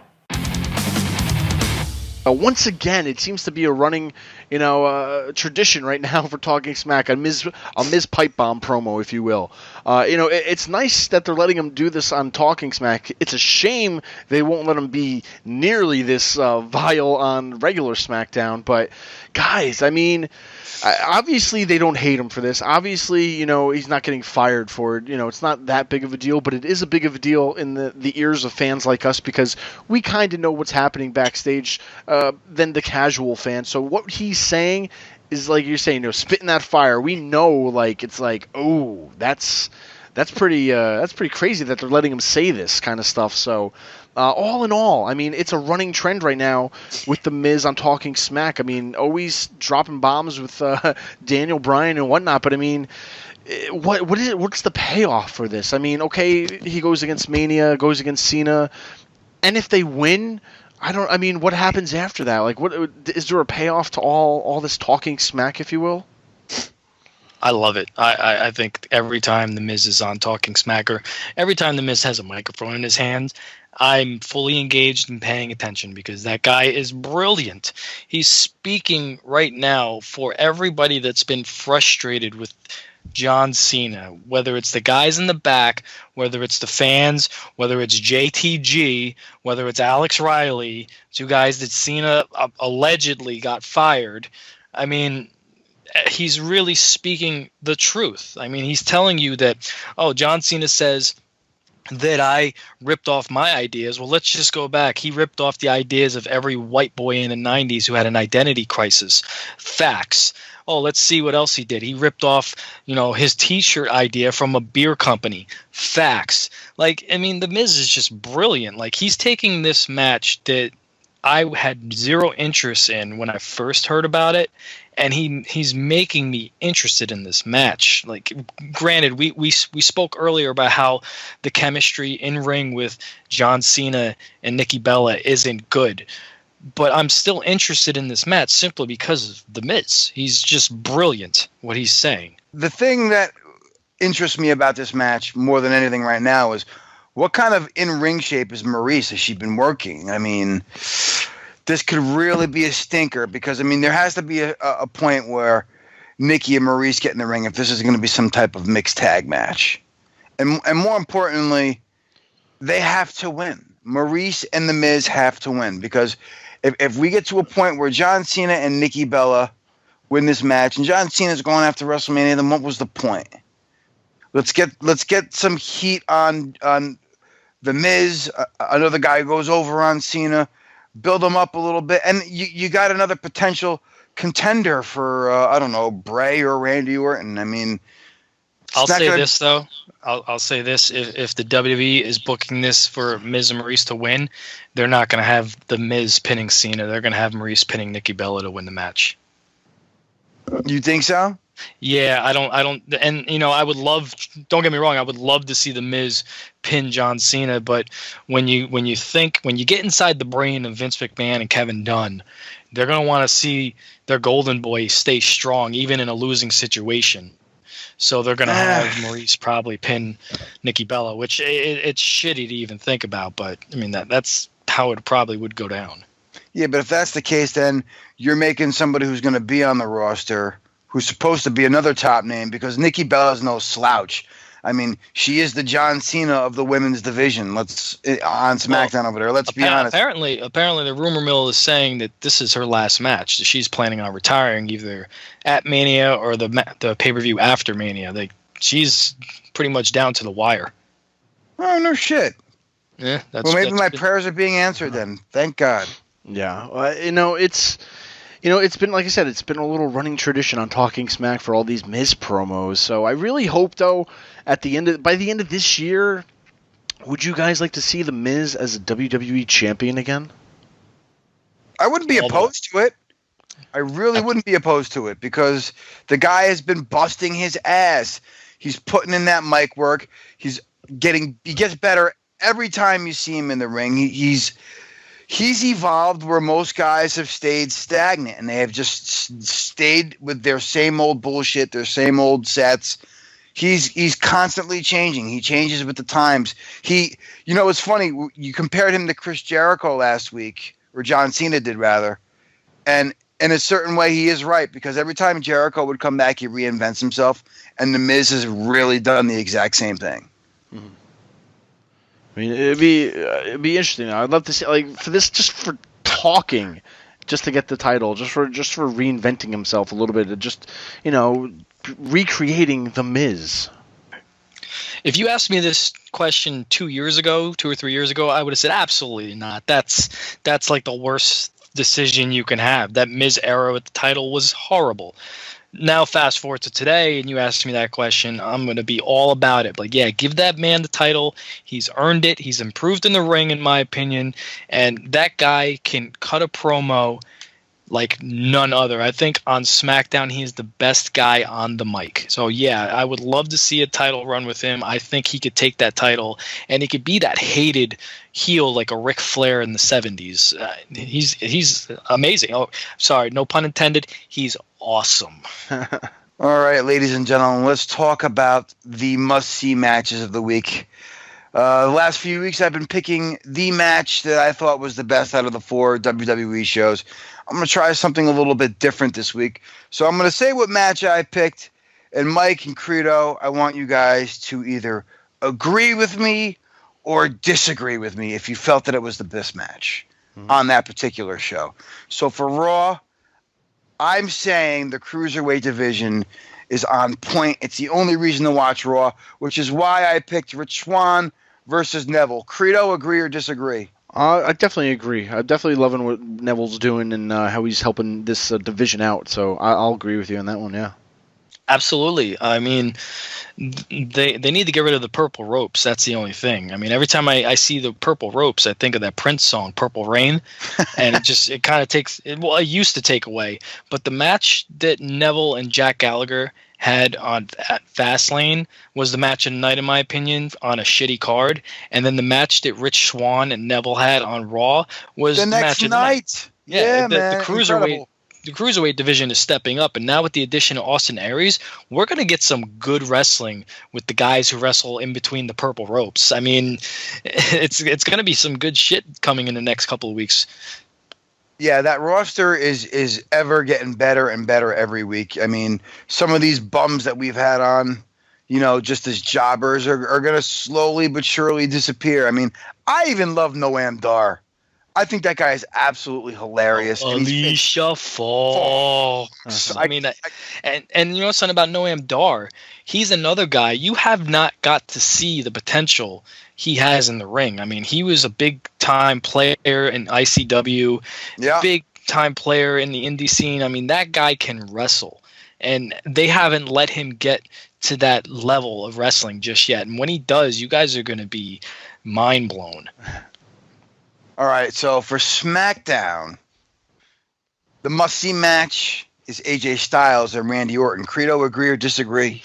Once again, it seems to be a running, tradition right now for Talking Smack, a Miz pipe bomb promo, if you will. It's nice that they're letting him do this on Talking Smack. It's a shame they won't let him be nearly this vile on regular SmackDown. But guys, I mean, obviously they don't hate him for this. Obviously, he's not getting fired for it. It's not that big of a deal, but it is a big of a deal in the ears of fans like us because we kind of know what's happening backstage than the casual fan. So what he's saying is like you're saying, spitting that fire. We know, it's like, oh, that's pretty crazy that they're letting him say this kind of stuff. So. All in all, I mean, it's a running trend right now with The Miz on Talking Smack. I mean, always dropping bombs with Daniel Bryan and whatnot. But, I mean, what is it? What's the payoff for this? I mean, okay, he goes against Mania, goes against Cena, and if they win, what happens after that? Like, what is there a payoff to all this talking smack, if you will? I love it. I think every time The Miz is on Talking Smack, or every time The Miz has a microphone in his hands, I'm fully engaged and paying attention because that guy is brilliant. He's speaking right now for everybody that's been frustrated with John Cena, whether it's the guys in the back, whether it's the fans, whether it's JTG, whether it's Alex Riley, two guys that Cena allegedly got fired. I mean, he's really speaking the truth. I mean, he's telling you that, John Cena says that I ripped off my ideas. Well, let's just go back. He ripped off the ideas of every white boy in the 90s who had an identity crisis. Facts. Let's see what else he did. He ripped off, his T-shirt idea from a beer company. Facts. Like, I mean, The Miz is just brilliant. Like, he's taking this match that I had zero interest in when I first heard about it, and he's making me interested in this match. Like, granted, we spoke earlier about how the chemistry in ring with John Cena and Nikki Bella isn't good, but I'm still interested in this match simply because of The Miz. He's just brilliant what he's saying. The thing that interests me about this match more than anything right now is what kind of in-ring shape is Maurice? Has she been working? I mean, this could really be a stinker because, I mean, there has to be a point where Nikki and Maurice get in the ring if this is going to be some type of mixed tag match. And more importantly, they have to win. Maurice and The Miz have to win because if we get to a point where John Cena and Nikki Bella win this match and John Cena's going after WrestleMania, then what was the point? Let's get some heat on The Miz, another guy who goes over on Cena, build him up a little bit, and you got another potential contender for I don't know, Bray or Randy Orton. I mean, I'll say this though. I'll say this: if the WWE is booking this for Miz and Maurice to win, they're not going to have the Miz pinning Cena. They're going to have Maurice pinning Nikki Bella to win the match. You think so? Yeah, I don't, and I would love. Don't get me wrong, I would love to see the Miz pin John Cena, but when you get inside the brain of Vince McMahon and Kevin Dunn, they're gonna want to see their golden boy stay strong even in a losing situation. So they're gonna have Maurice probably pin Nikki Bella, which it's shitty to even think about, but I mean that's how it probably would go down. Yeah, but if that's the case, then you're making somebody who's going to be on the roster who's supposed to be another top name because Nikki Bella's no slouch. I mean, she is the John Cena of the women's division. On SmackDown over there. Let's be honest. Apparently, the rumor mill is saying that this is her last match. That she's planning on retiring either at Mania or the pay-per-view after Mania. She's pretty much down to the wire. Oh, no shit. Yeah, maybe my prayers are being answered then. Thank God. Yeah, it's been, like I said, it's been a little running tradition on Talking Smack for all these Miz promos. So I really hope, though, by the end of this year, would you guys like to see the Miz as a WWE champion again? I wouldn't be opposed to it. I really wouldn't be opposed to it because the guy has been busting his ass. He's putting in that mic work. He gets better every time you see him in the ring. He's evolved where most guys have stayed stagnant and they have just stayed with their same old bullshit, their same old sets. He's constantly changing. He changes with the times. It's funny. You compared him to Chris Jericho last week, or John Cena did rather. And in a certain way, he is right because every time Jericho would come back, he reinvents himself. And The Miz has really done the exact same thing. Mm-hmm. I mean, it'd be interesting. I'd love to see for this, just for talking, just to get the title, just for reinventing himself a little bit, just recreating the Miz. If you asked me this question 2 or 3 years ago, I would have said absolutely not. That's like the worst decision you can have. That Miz era with the title was horrible. Now fast forward to today and you ask me that question, I'm going to be all about it. Like, yeah, give that man the title. He's earned it. He's improved in the ring, in my opinion. And that guy can cut a promo like none other. I think on SmackDown, he's the best guy on the mic. So, yeah, I would love to see a title run with him. I think he could take that title, and he could be that hated heel like a Ric Flair in the 70s. He's amazing. Oh, sorry, no pun intended. He's awesome. All right, ladies and gentlemen, let's talk about the must-see matches of the week. The last few weeks, I've been picking the match that I thought was the best out of the 4 WWE shows. I'm going to try something a little bit different this week. So I'm going to say what match I picked, and Mike and Credo, I want you guys to either agree with me or disagree with me if you felt that it was the best match on that particular show. So for Raw, I'm saying the Cruiserweight division is on point. It's the only reason to watch Raw, which is why I picked Rich Swann versus Neville. Credo, agree or disagree? I definitely agree. I'm definitely loving what Neville's doing and how he's helping this division out. So I'll agree with you on that one, yeah. Absolutely. I mean, they need to get rid of the purple ropes. That's the only thing. I mean, every time I see the purple ropes, I think of that Prince song, Purple Rain, and it kind of takes – well, it used to take away. But the match that Neville and Jack Gallagher had at Fastlane was the match of the night, in my opinion, on a shitty card. And then the match that Rich Swann and Neville had on Raw was the next match of the night. Yeah, man, the Cruiserweight. Incredible. The Cruiserweight division is stepping up, and now with the addition of Austin Aries, we're going to get some good wrestling with the guys who wrestle in between the purple ropes. I mean, it's going to be some good shit coming in the next couple of weeks. Yeah, that roster is ever getting better and better every week. I mean, some of these bums that we've had on, just as jobbers are going to slowly but surely disappear. I mean, I even love Noam Dar. I think that guy is absolutely hilarious. Alicia Fox. I mean, and you know something about Noam Dar? He's another guy. You have not got to see the potential he has in the ring. I mean, he was a big-time player in ICW, big-time player in the indie scene. I mean, that guy can wrestle, and they haven't let him get to that level of wrestling just yet. And when he does, you guys are going to be mind-blown. All right, so for SmackDown, the must-see match is AJ Styles and Randy Orton. Credo, agree or disagree?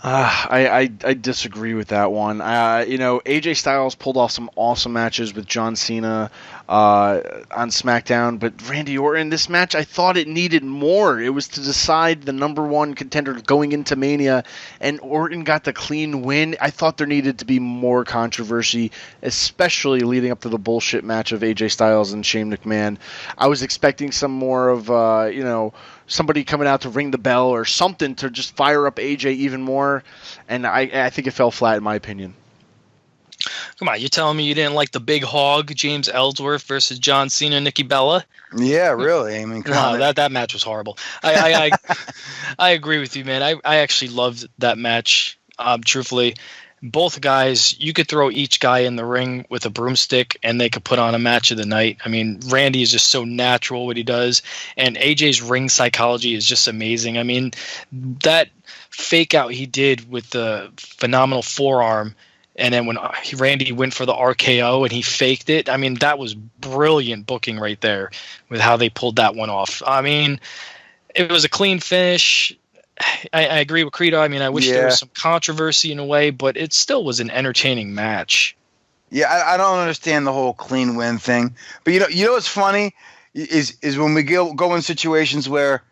I disagree with that one. AJ Styles pulled off some awesome matches with John Cena on SmackDown, but Randy Orton, this match, I thought it needed more. It was to decide the number one contender going into Mania, and Orton got the clean win. I thought there needed to be more controversy, especially leading up to the bullshit match of AJ Styles and Shane McMahon. I was expecting some more of, somebody coming out to ring the bell or something to just fire up AJ even more, and I think it fell flat in my opinion. Come on, you're telling me you didn't like the big hog, James Ellsworth versus John Cena, Nikki Bella? Yeah, really. I mean, that match was horrible. I agree with you, man. I actually loved that match. Truthfully, both guys, you could throw each guy in the ring with a broomstick and they could put on a match of the night. I mean, Randy is just so natural what he does, and AJ's ring psychology is just amazing. I mean, that fake out he did with the phenomenal forearm, and then when Randy went for the RKO and he faked it, I mean, that was brilliant booking right there with how they pulled that one off. I mean, it was a clean finish. I agree with Credo. I mean, I wish there was some controversy in a way, but it still was an entertaining match. Yeah, I don't understand the whole clean win thing. But you know what's funny is when we go in situations where,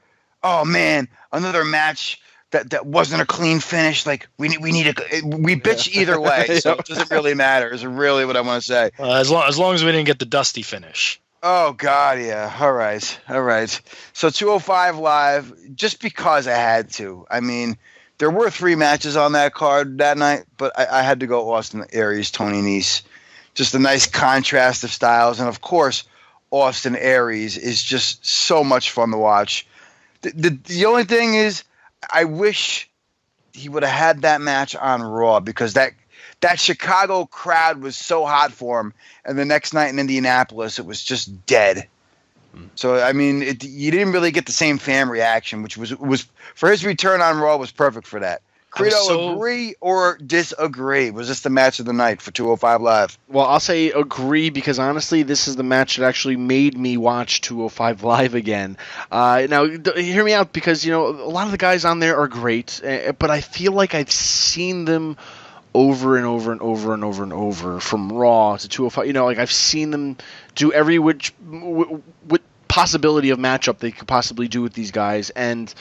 oh man, another match that wasn't a clean finish. Like we bitch either way, so it doesn't really matter. Is really what I want to say. As long as we didn't get the dusty finish. Oh God, yeah. All right. So 205 Live, just because I had to. I mean, there were 3 matches on that card that night, but I had to go Austin Aries, Tony Nese. Just a nice contrast of styles, and of course, Austin Aries is just so much fun to watch. The only thing is, I wish he would have had that match on Raw, because that Chicago crowd was so hot for him, and the next night in Indianapolis, it was just dead. So I mean, you didn't really get the same fan reaction, which was for his return on Raw was perfect for that. Credo, agree or disagree? Was this the match of the night for 205 Live? Well, I'll say agree because honestly, this is the match that actually made me watch 205 Live again. Now, hear me out because, a lot of the guys on there are great, but I feel like I've seen them over and over and over and over and over from Raw to 205. Like I've seen them do every which possibility of matchup they could possibly do with these guys, and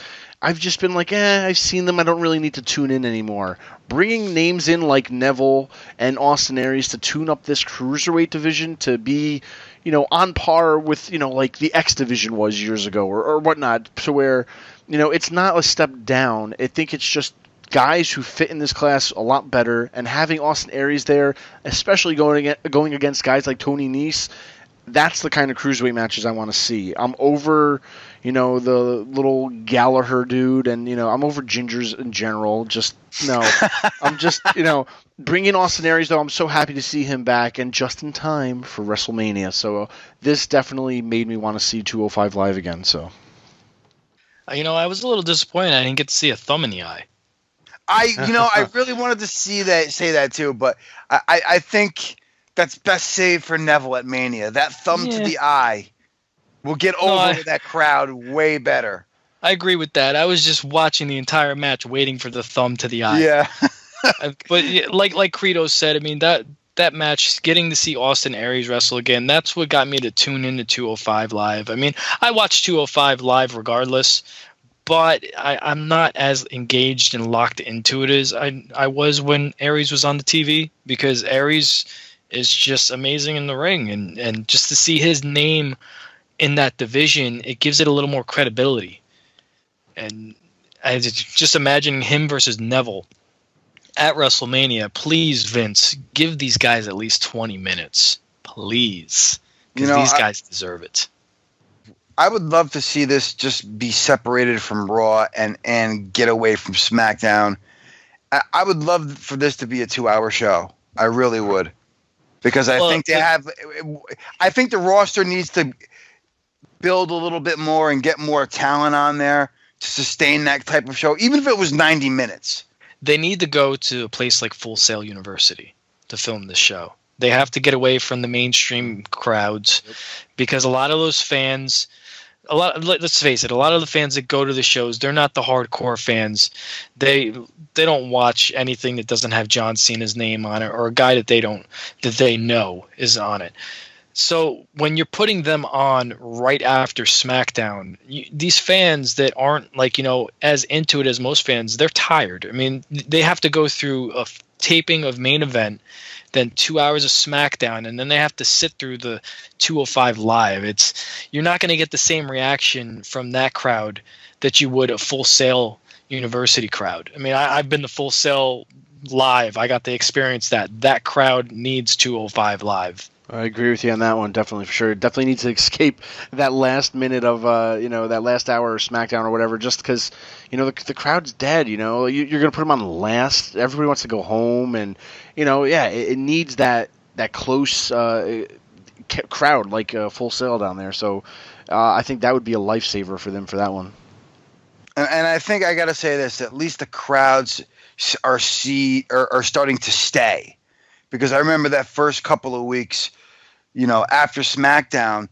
I've just been like, I've seen them. I don't really need to tune in anymore. Bringing names in like Neville and Austin Aries to tune up this cruiserweight division to be, on par with, like the X division was years ago or whatnot, to where, it's not a step down. I think it's just guys who fit in this class a lot better, and having Austin Aries there, especially going against guys like Tony Nese, that's the kind of cruiserweight matches I want to see. I'm over, the little Gallagher dude, and, I'm over gingers in general. I'm just, bringing Austin Aries, though. I'm so happy to see him back, and just in time for WrestleMania. So this definitely made me want to see 205 Live again. So, I was a little disappointed I didn't get to see a thumb in the eye. I really wanted to say that too, but I think that's best saved for Neville at Mania. That thumb to the eye will get over with that crowd way better. I agree with that. I was just watching the entire match, waiting for the thumb to the eye. Yeah. But like Credo said, I mean, that match, getting to see Austin Aries wrestle again, that's what got me to tune into 205 Live. I mean, I watched 205 Live regardless, but I'm not as engaged and locked into it as I was when Aries was on the TV, because Aries is just amazing in the ring, and just to see his name in that division, it gives it a little more credibility. And I just imagining him versus Neville at WrestleMania. Please, Vince, give these guys at least 20 minutes, please, because these guys deserve it. I would love to see this just be separated from Raw and get away from SmackDown. I would love for this to be a 2-hour show. I really would. Because I think the roster needs to build a little bit more and get more talent on there to sustain that type of show, even if it was 90 minutes. They need to go to a place like Full Sail University to film this show. They have to get away from the mainstream crowds, because a lot of those fans, let's face it, a lot of the fans that go to the shows, they're not the hardcore fans. They don't watch anything that doesn't have John Cena's name on it, or a guy that they know is on it. So when you're putting them on right after SmackDown, these fans that aren't as into it as most fans, they're tired. I mean, they have to go through a taping of Main Event, then 2 hours of SmackDown, and then they have to sit through the 205 Live. You're not going to get the same reaction from that crowd that you would a Full Sail University crowd. I mean, I've been to Full Sail Live. I got to experience that. That crowd needs 205 Live. I agree with you on that one, definitely, for sure. Definitely needs to escape that last minute of, that last hour of SmackDown or whatever, just because, the crowd's dead, you're going to put them on last. Everybody wants to go home, and, it needs that close crowd, like Full Sail down there. So I think that would be a lifesaver for them for that one. And I think I got to say this, at least the crowds are starting to stay. Because I remember that first couple of weeks, after SmackDown,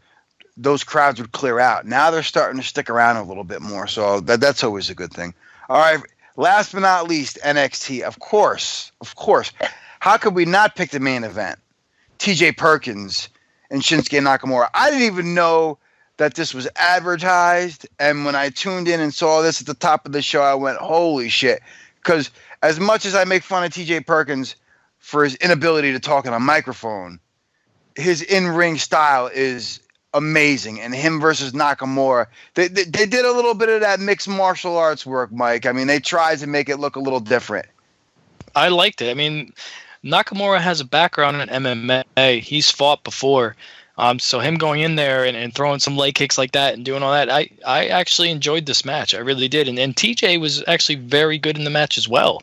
those crowds would clear out. Now they're starting to stick around a little bit more, so that's always a good thing. All right, last but not least, NXT. Of course. How could we not pick the main event? TJ Perkins and Shinsuke Nakamura. I didn't even know that this was advertised, and when I tuned in and saw this at the top of the show, I went, holy shit. Because as much as I make fun of TJ Perkins for his inability to talk on a microphone, his in-ring style is amazing. And him versus Nakamura, they did a little bit of that mixed martial arts work, Mike. I mean, they tried to make it look a little different. I liked it. I mean, Nakamura has a background in MMA. He's fought before. So him going in there and throwing some leg kicks like that and doing all that, I actually enjoyed this match. I really did. And TJ was actually very good in the match as well.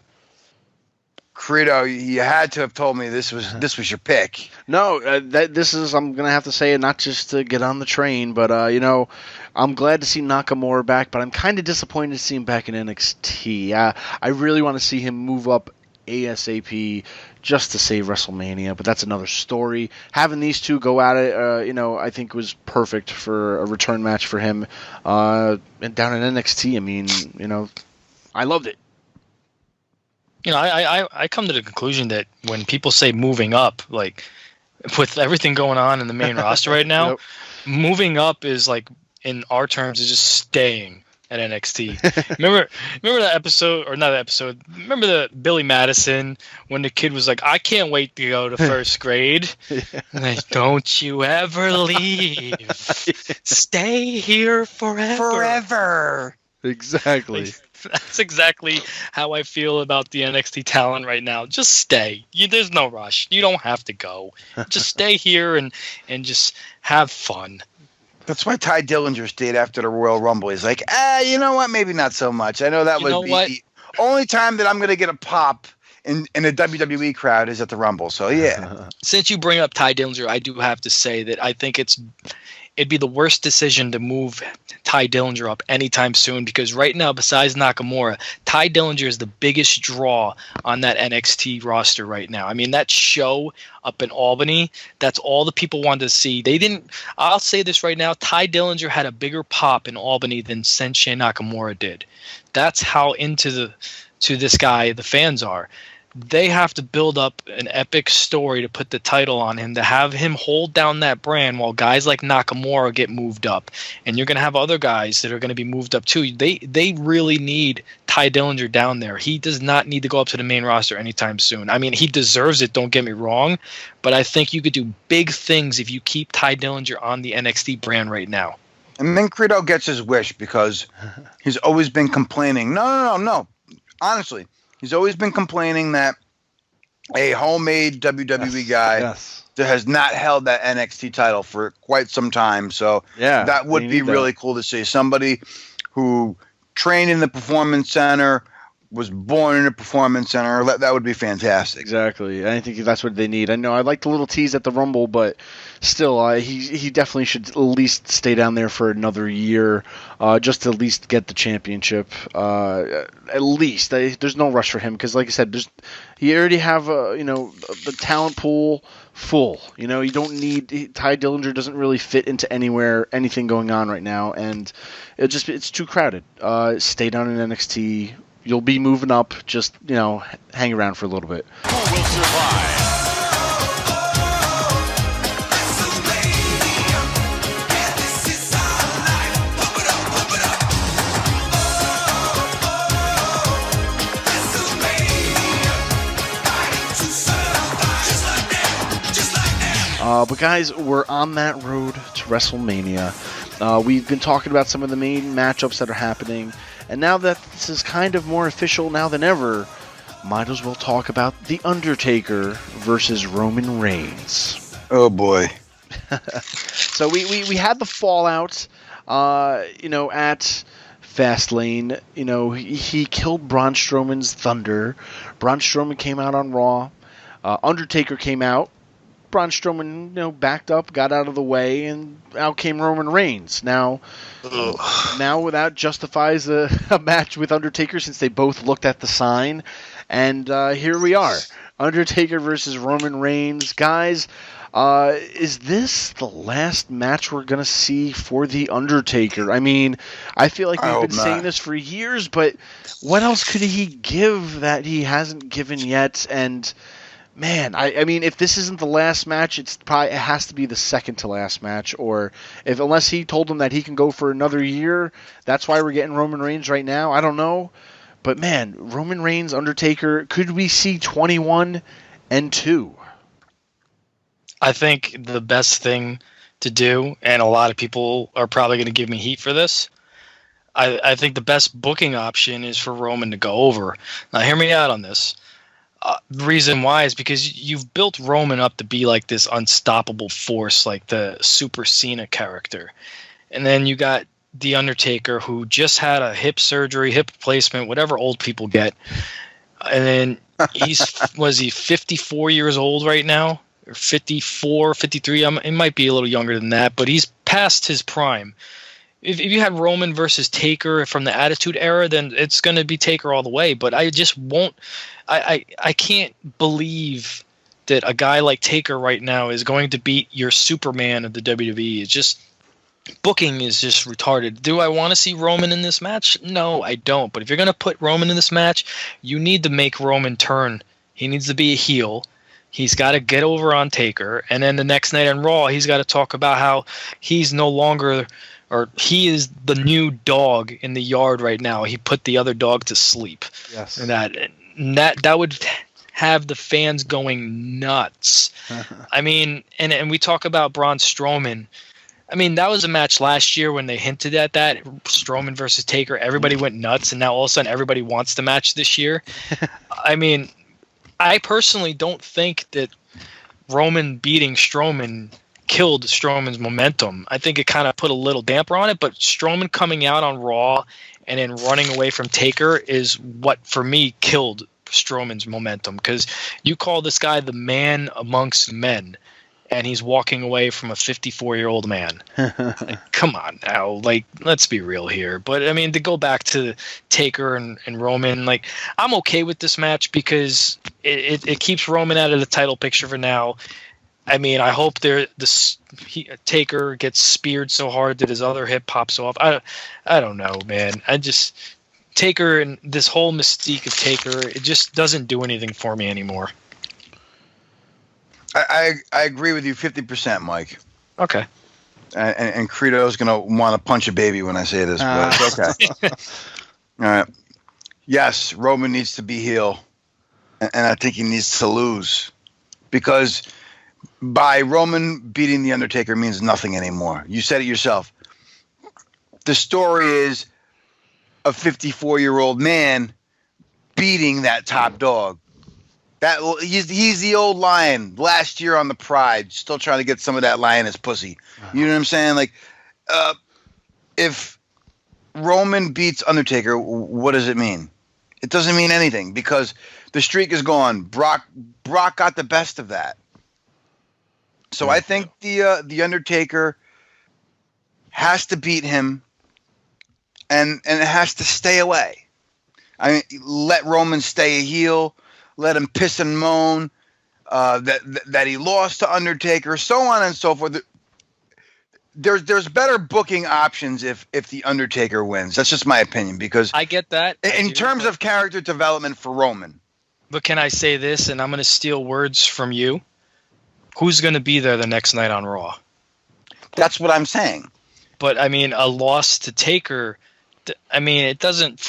Credo, you had to have told me this was your pick. No, this is, I'm going to have to say it, not just to get on the train, but, I'm glad to see Nakamura back, but I'm kind of disappointed to see him back in NXT. I really want to see him move up ASAP just to save WrestleMania, but that's another story. Having these two go at it, I think was perfect for a return match for him. And down in NXT, I mean, I loved it. I come to the conclusion that when people say moving up, like with everything going on in the main roster right now, moving up is like, in our terms, is just staying at NXT. Remember that episode, or not that episode? Remember the Billy Madison when the kid was like, "I can't wait to go to first grade." Like, don't you ever leave. Stay here forever. Exactly. Like, that's exactly how I feel about the NXT talent right now. Just stay. There's no rush. You don't have to go. Just stay here and just have fun. That's why Ty Dillinger stayed after the Royal Rumble. He's like, you know what? Maybe not so much. I know that would be the only time that I'm going to get a pop in a WWE crowd is at the Rumble. So, yeah. Since you bring up Ty Dillinger, I do have to say that I think it'd be the worst decision to move Ty Dillinger up anytime soon, because right now, besides Nakamura, Ty Dillinger is the biggest draw on that NXT roster right now. I mean, that show up in Albany, that's all the people wanted to see. I'll say this right now, Ty Dillinger had a bigger pop in Albany than Sensei Nakamura did. That's how into this guy the fans are. They have to build up an epic story to put the title on him, to have him hold down that brand while guys like Nakamura get moved up. And you're going to have other guys that are going to be moved up too. They really need Ty Dillinger down there. He does not need to go up to the main roster anytime soon. I mean, he deserves it, don't get me wrong, but I think you could do big things if you keep Ty Dillinger on the NXT brand right now. And then Credo gets his wish, because he's always been complaining. No. Honestly. He's always been complaining that a homemade WWE guy that has not held that NXT title for quite some time. So that would be really cool to see. Somebody who trained in the Performance Center, was born in a Performance Center. That would be fantastic. Exactly. I think that's what they need. I know I like the little tease at the Rumble, but still, he definitely should at least stay down there for another year, just to at least get the championship. At least there's no rush for him, because, like I said, you already have the talent pool full. You don't need Ty Dillinger doesn't really fit into anything going on right now, and it's too crowded. Stay down in NXT. You'll be moving up. Just hang around for a little bit. Who will survive? But guys, we're on that road to WrestleMania. We've been talking about some of the main matchups that are happening, and now that this is kind of more official now than ever, might as well talk about The Undertaker versus Roman Reigns. Oh boy. So we had the fallout, at Fastlane. He killed Braun Strowman's Thunder. Braun Strowman came out on Raw. Undertaker came out. Braun Strowman, backed up, got out of the way, and out came Roman Reigns. Now that justifies a match with Undertaker, since they both looked at the sign. And here we are. Undertaker versus Roman Reigns. Guys, is this the last match we're going to see for The Undertaker? I mean, I feel like we've been saying this for years, but what else could he give that he hasn't given yet? And man, I mean, if this isn't the last match, it has to be the second to last match. Or unless he told them that he can go for another year, that's why we're getting Roman Reigns right now. I don't know. But man, Roman Reigns, Undertaker, could we see 21-2? I think the best thing to do, and a lot of people are probably going to give me heat for this, I think the best booking option is for Roman to go over. Now, hear me out on this. The reason why is because you've built Roman up to be like this unstoppable force, like the Super Cena character. And then you got The Undertaker, who just had a hip surgery, hip replacement, whatever old people get. And then Was he 54 years old right now? Or 54, 53? It might be a little younger than that, but he's past his prime. If you had Roman versus Taker from the Attitude Era, then it's going to be Taker all the way. But I just won't. I can't believe that a guy like Taker right now is going to beat your Superman of the WWE. It's just booking is just retarded. Do I want to see Roman in this match? No, I don't. But if you're going to put Roman in this match, you need to make Roman turn. He needs to be a heel. He's got to get over on Taker. And then the next night on Raw, he's got to talk about how he's no longer, or he is the new dog in the yard right now. He put the other dog to sleep. Yes. And that would have the fans going nuts. I mean, and we talk about Braun Strowman. I mean, that was a match last year when they hinted at that, Strowman versus Taker. Everybody went nuts, and now all of a sudden everybody wants the match this year. I mean, I personally don't think that Roman beating Strowman killed Strowman's momentum. I think it kind of put a little damper on it, but Strowman coming out on Raw and then running away from Taker is what, for me, killed Strowman's momentum, because you call this guy the man amongst men, and he's walking away from a 54-year-old man. Like, come on now. Like, let's be real here. But, I mean, to go back to Taker and Roman, like, I'm okay with this match because it keeps Roman out of the title picture for now. I mean, I hope Taker gets speared so hard that his other hip pops off. I don't know, man. Taker and this whole mystique of Taker, it just doesn't do anything for me anymore. I agree with you 50%, Mike. Okay. And Credo's going to want to punch a baby when I say this, but it's okay. All right. Yes, Roman needs to be heel, and I think he needs to lose, because by Roman beating The Undertaker means nothing anymore. You said it yourself. The story is a 54-year-old man beating that top dog. That he's the old lion. Last year on the Pride, still trying to get some of that lioness pussy. You know what I'm saying? Like, if Roman beats Undertaker, what does it mean? It doesn't mean anything, because the streak is gone. Brock got the best of that. So I think the Undertaker has to beat him, and it has to stay away. I mean, let Roman stay a heel. Let him piss and moan that he lost to Undertaker, so on and so forth. There's better booking options if the Undertaker wins. That's just my opinion, because I get that. In terms of character development for Roman. But can I say this, and I'm going to steal words from you? Who's going to be there the next night on Raw? That's what I'm saying. But, I mean, a loss to Taker, I mean, it doesn't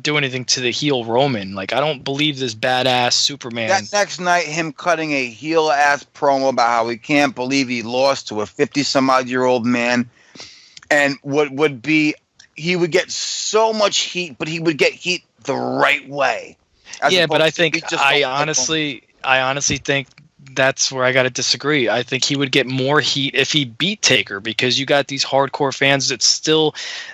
do anything to the heel Roman. Like, I don't believe this badass Superman. That next night, him cutting a heel-ass promo about how he can't believe he lost to a 50-some-odd-year-old man, and he would get so much heat, but he would get heat the right way. Yeah, but I honestly think that's where I got to disagree. I think he would get more heat if he beat Taker, because you got these hardcore fans that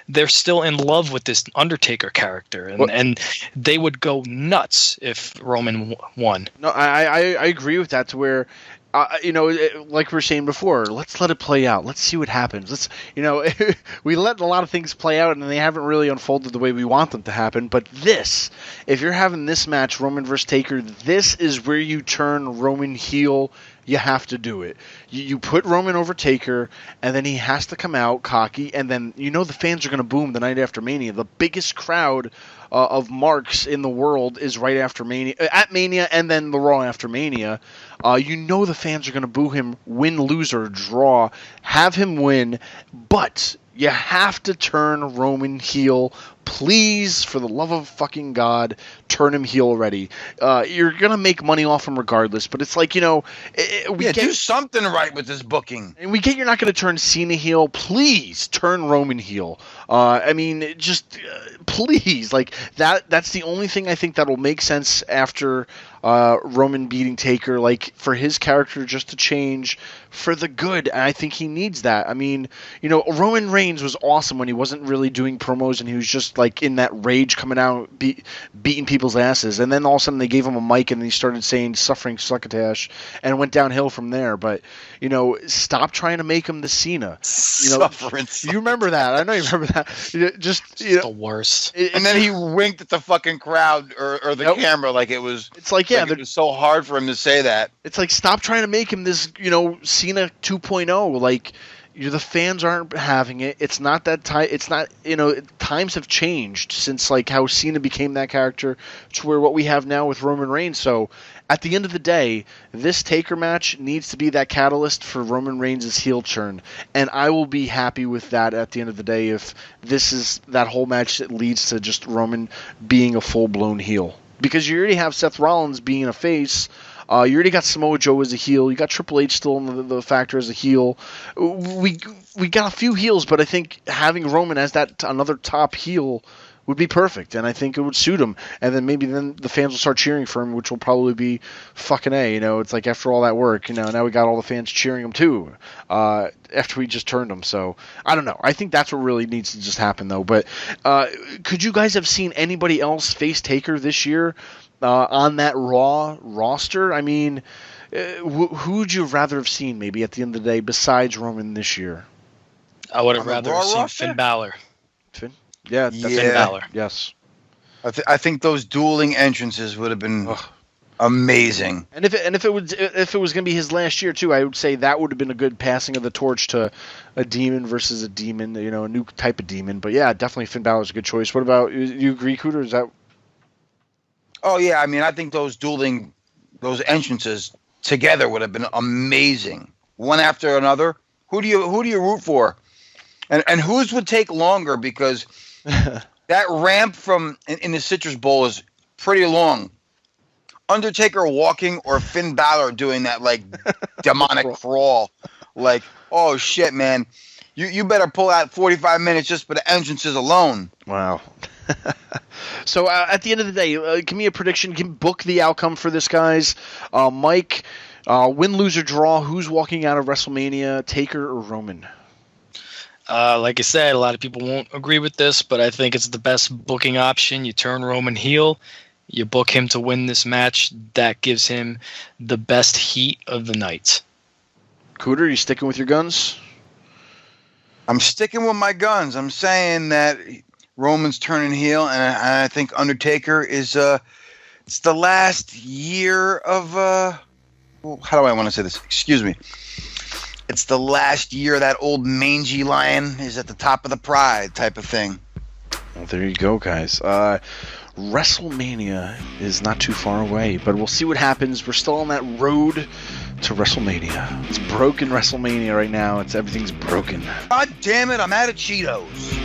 they're still in love with this Undertaker character, and they would go nuts if Roman won. No, I agree with that, to where, like we were saying before, let's let it play out. Let's see what happens. We let a lot of things play out, and they haven't really unfolded the way we want them to happen. But if you're having this match, Roman versus Taker, this is where you turn Roman heel. You have to do it. You put Roman over Taker, and then he has to come out cocky, and then the fans are going to boom the night after Mania. The biggest crowd of marks in the world is right after Mania, at Mania, and then the Raw after Mania. The fans are going to boo him, win, lose, or draw. Have him win, but you have to turn Roman heel. Please, for the love of fucking God, turn him heel already. You're going to make money off him regardless, but it's like, do something right with this booking. And we get you're not going to turn Cena heel. Please, turn Roman heel. Please. Like, that's the only thing I think that'll make sense after Roman beating Taker, like, for his character just to change for the good, and I think he needs that. I mean, Roman Reigns was awesome when he wasn't really doing promos and he was just like in that rage coming out, beating people people's asses. And then all of a sudden they gave him a mic and he started saying suffering succotash and went downhill from there. But, you know, stop trying to make him the Cena. You know, you remember that. I know you remember that. Just the worst. And then he winked at the fucking crowd or the camera like it was. It's like, yeah, it was so hard for him to say that. It's like, stop trying to make him this, you know, Cena 2.0. Like, the fans aren't having it. It's not that time. It's not, you know, times have changed since like how Cena became that character to where what we have now with Roman Reigns. So at the end of the day, this Taker match needs to be that catalyst for Roman Reigns' heel turn. And I will be happy with that at the end of the day if this is that whole match that leads to just Roman being a full-blown heel. Because you already have Seth Rollins being a face. You already got Samoa Joe as a heel. You got Triple H still in the factor as a heel. We got a few heels, but I think having Roman as that another top heel would be perfect, and I think it would suit him. And then maybe the fans will start cheering for him, which will probably be fucking A. You know, it's like after all that work, you know, now we got all the fans cheering him too. After we just turned him, so I don't know. I think that's what really needs to just happen, though. But could you guys have seen anybody else face Taker this year? On that Raw roster? I mean, who would you rather have seen maybe at the end of the day besides Roman this year? I would have rather seen Finn Balor. Finn? Yeah, Finn Balor. Yes. I think those dueling entrances would have been amazing. And if it was going to be his last year too, I would say that would have been a good passing of the torch to a demon versus a demon, you know, a new type of demon. But yeah, definitely Finn Balor's a good choice. What about you? Agree, Cooter? Is that? Oh yeah, I mean, I think those entrances together would have been amazing, one after another. Who do you root for, and whose would take longer because that ramp from in the Citrus Bowl is pretty long. Undertaker walking or Finn Balor doing that like demonic crawl, like oh shit, man, you better pull out 45 minutes just for the entrances alone. Wow. So at the end of the day, give me a prediction. Book the outcome for this, guys. Mike, win, lose, or draw. Who's walking out of WrestleMania, Taker or Roman? Like I said, a lot of people won't agree with this, but I think it's the best booking option. You turn Roman heel. You book him to win this match. That gives him the best heat of the night. Cooter, you sticking with your guns? I'm sticking with my guns. I'm saying that Roman's turning heel, and I think Undertaker is it's the last year of how do I want to say this? Excuse me. It's the last year that old mangy lion is at the top of the pride type of thing. Well, there you go, guys. WrestleMania is not too far away, but we'll see what happens. We're still on that road to WrestleMania. It's broken WrestleMania right now. Everything's broken. God damn it, I'm out of Cheetos.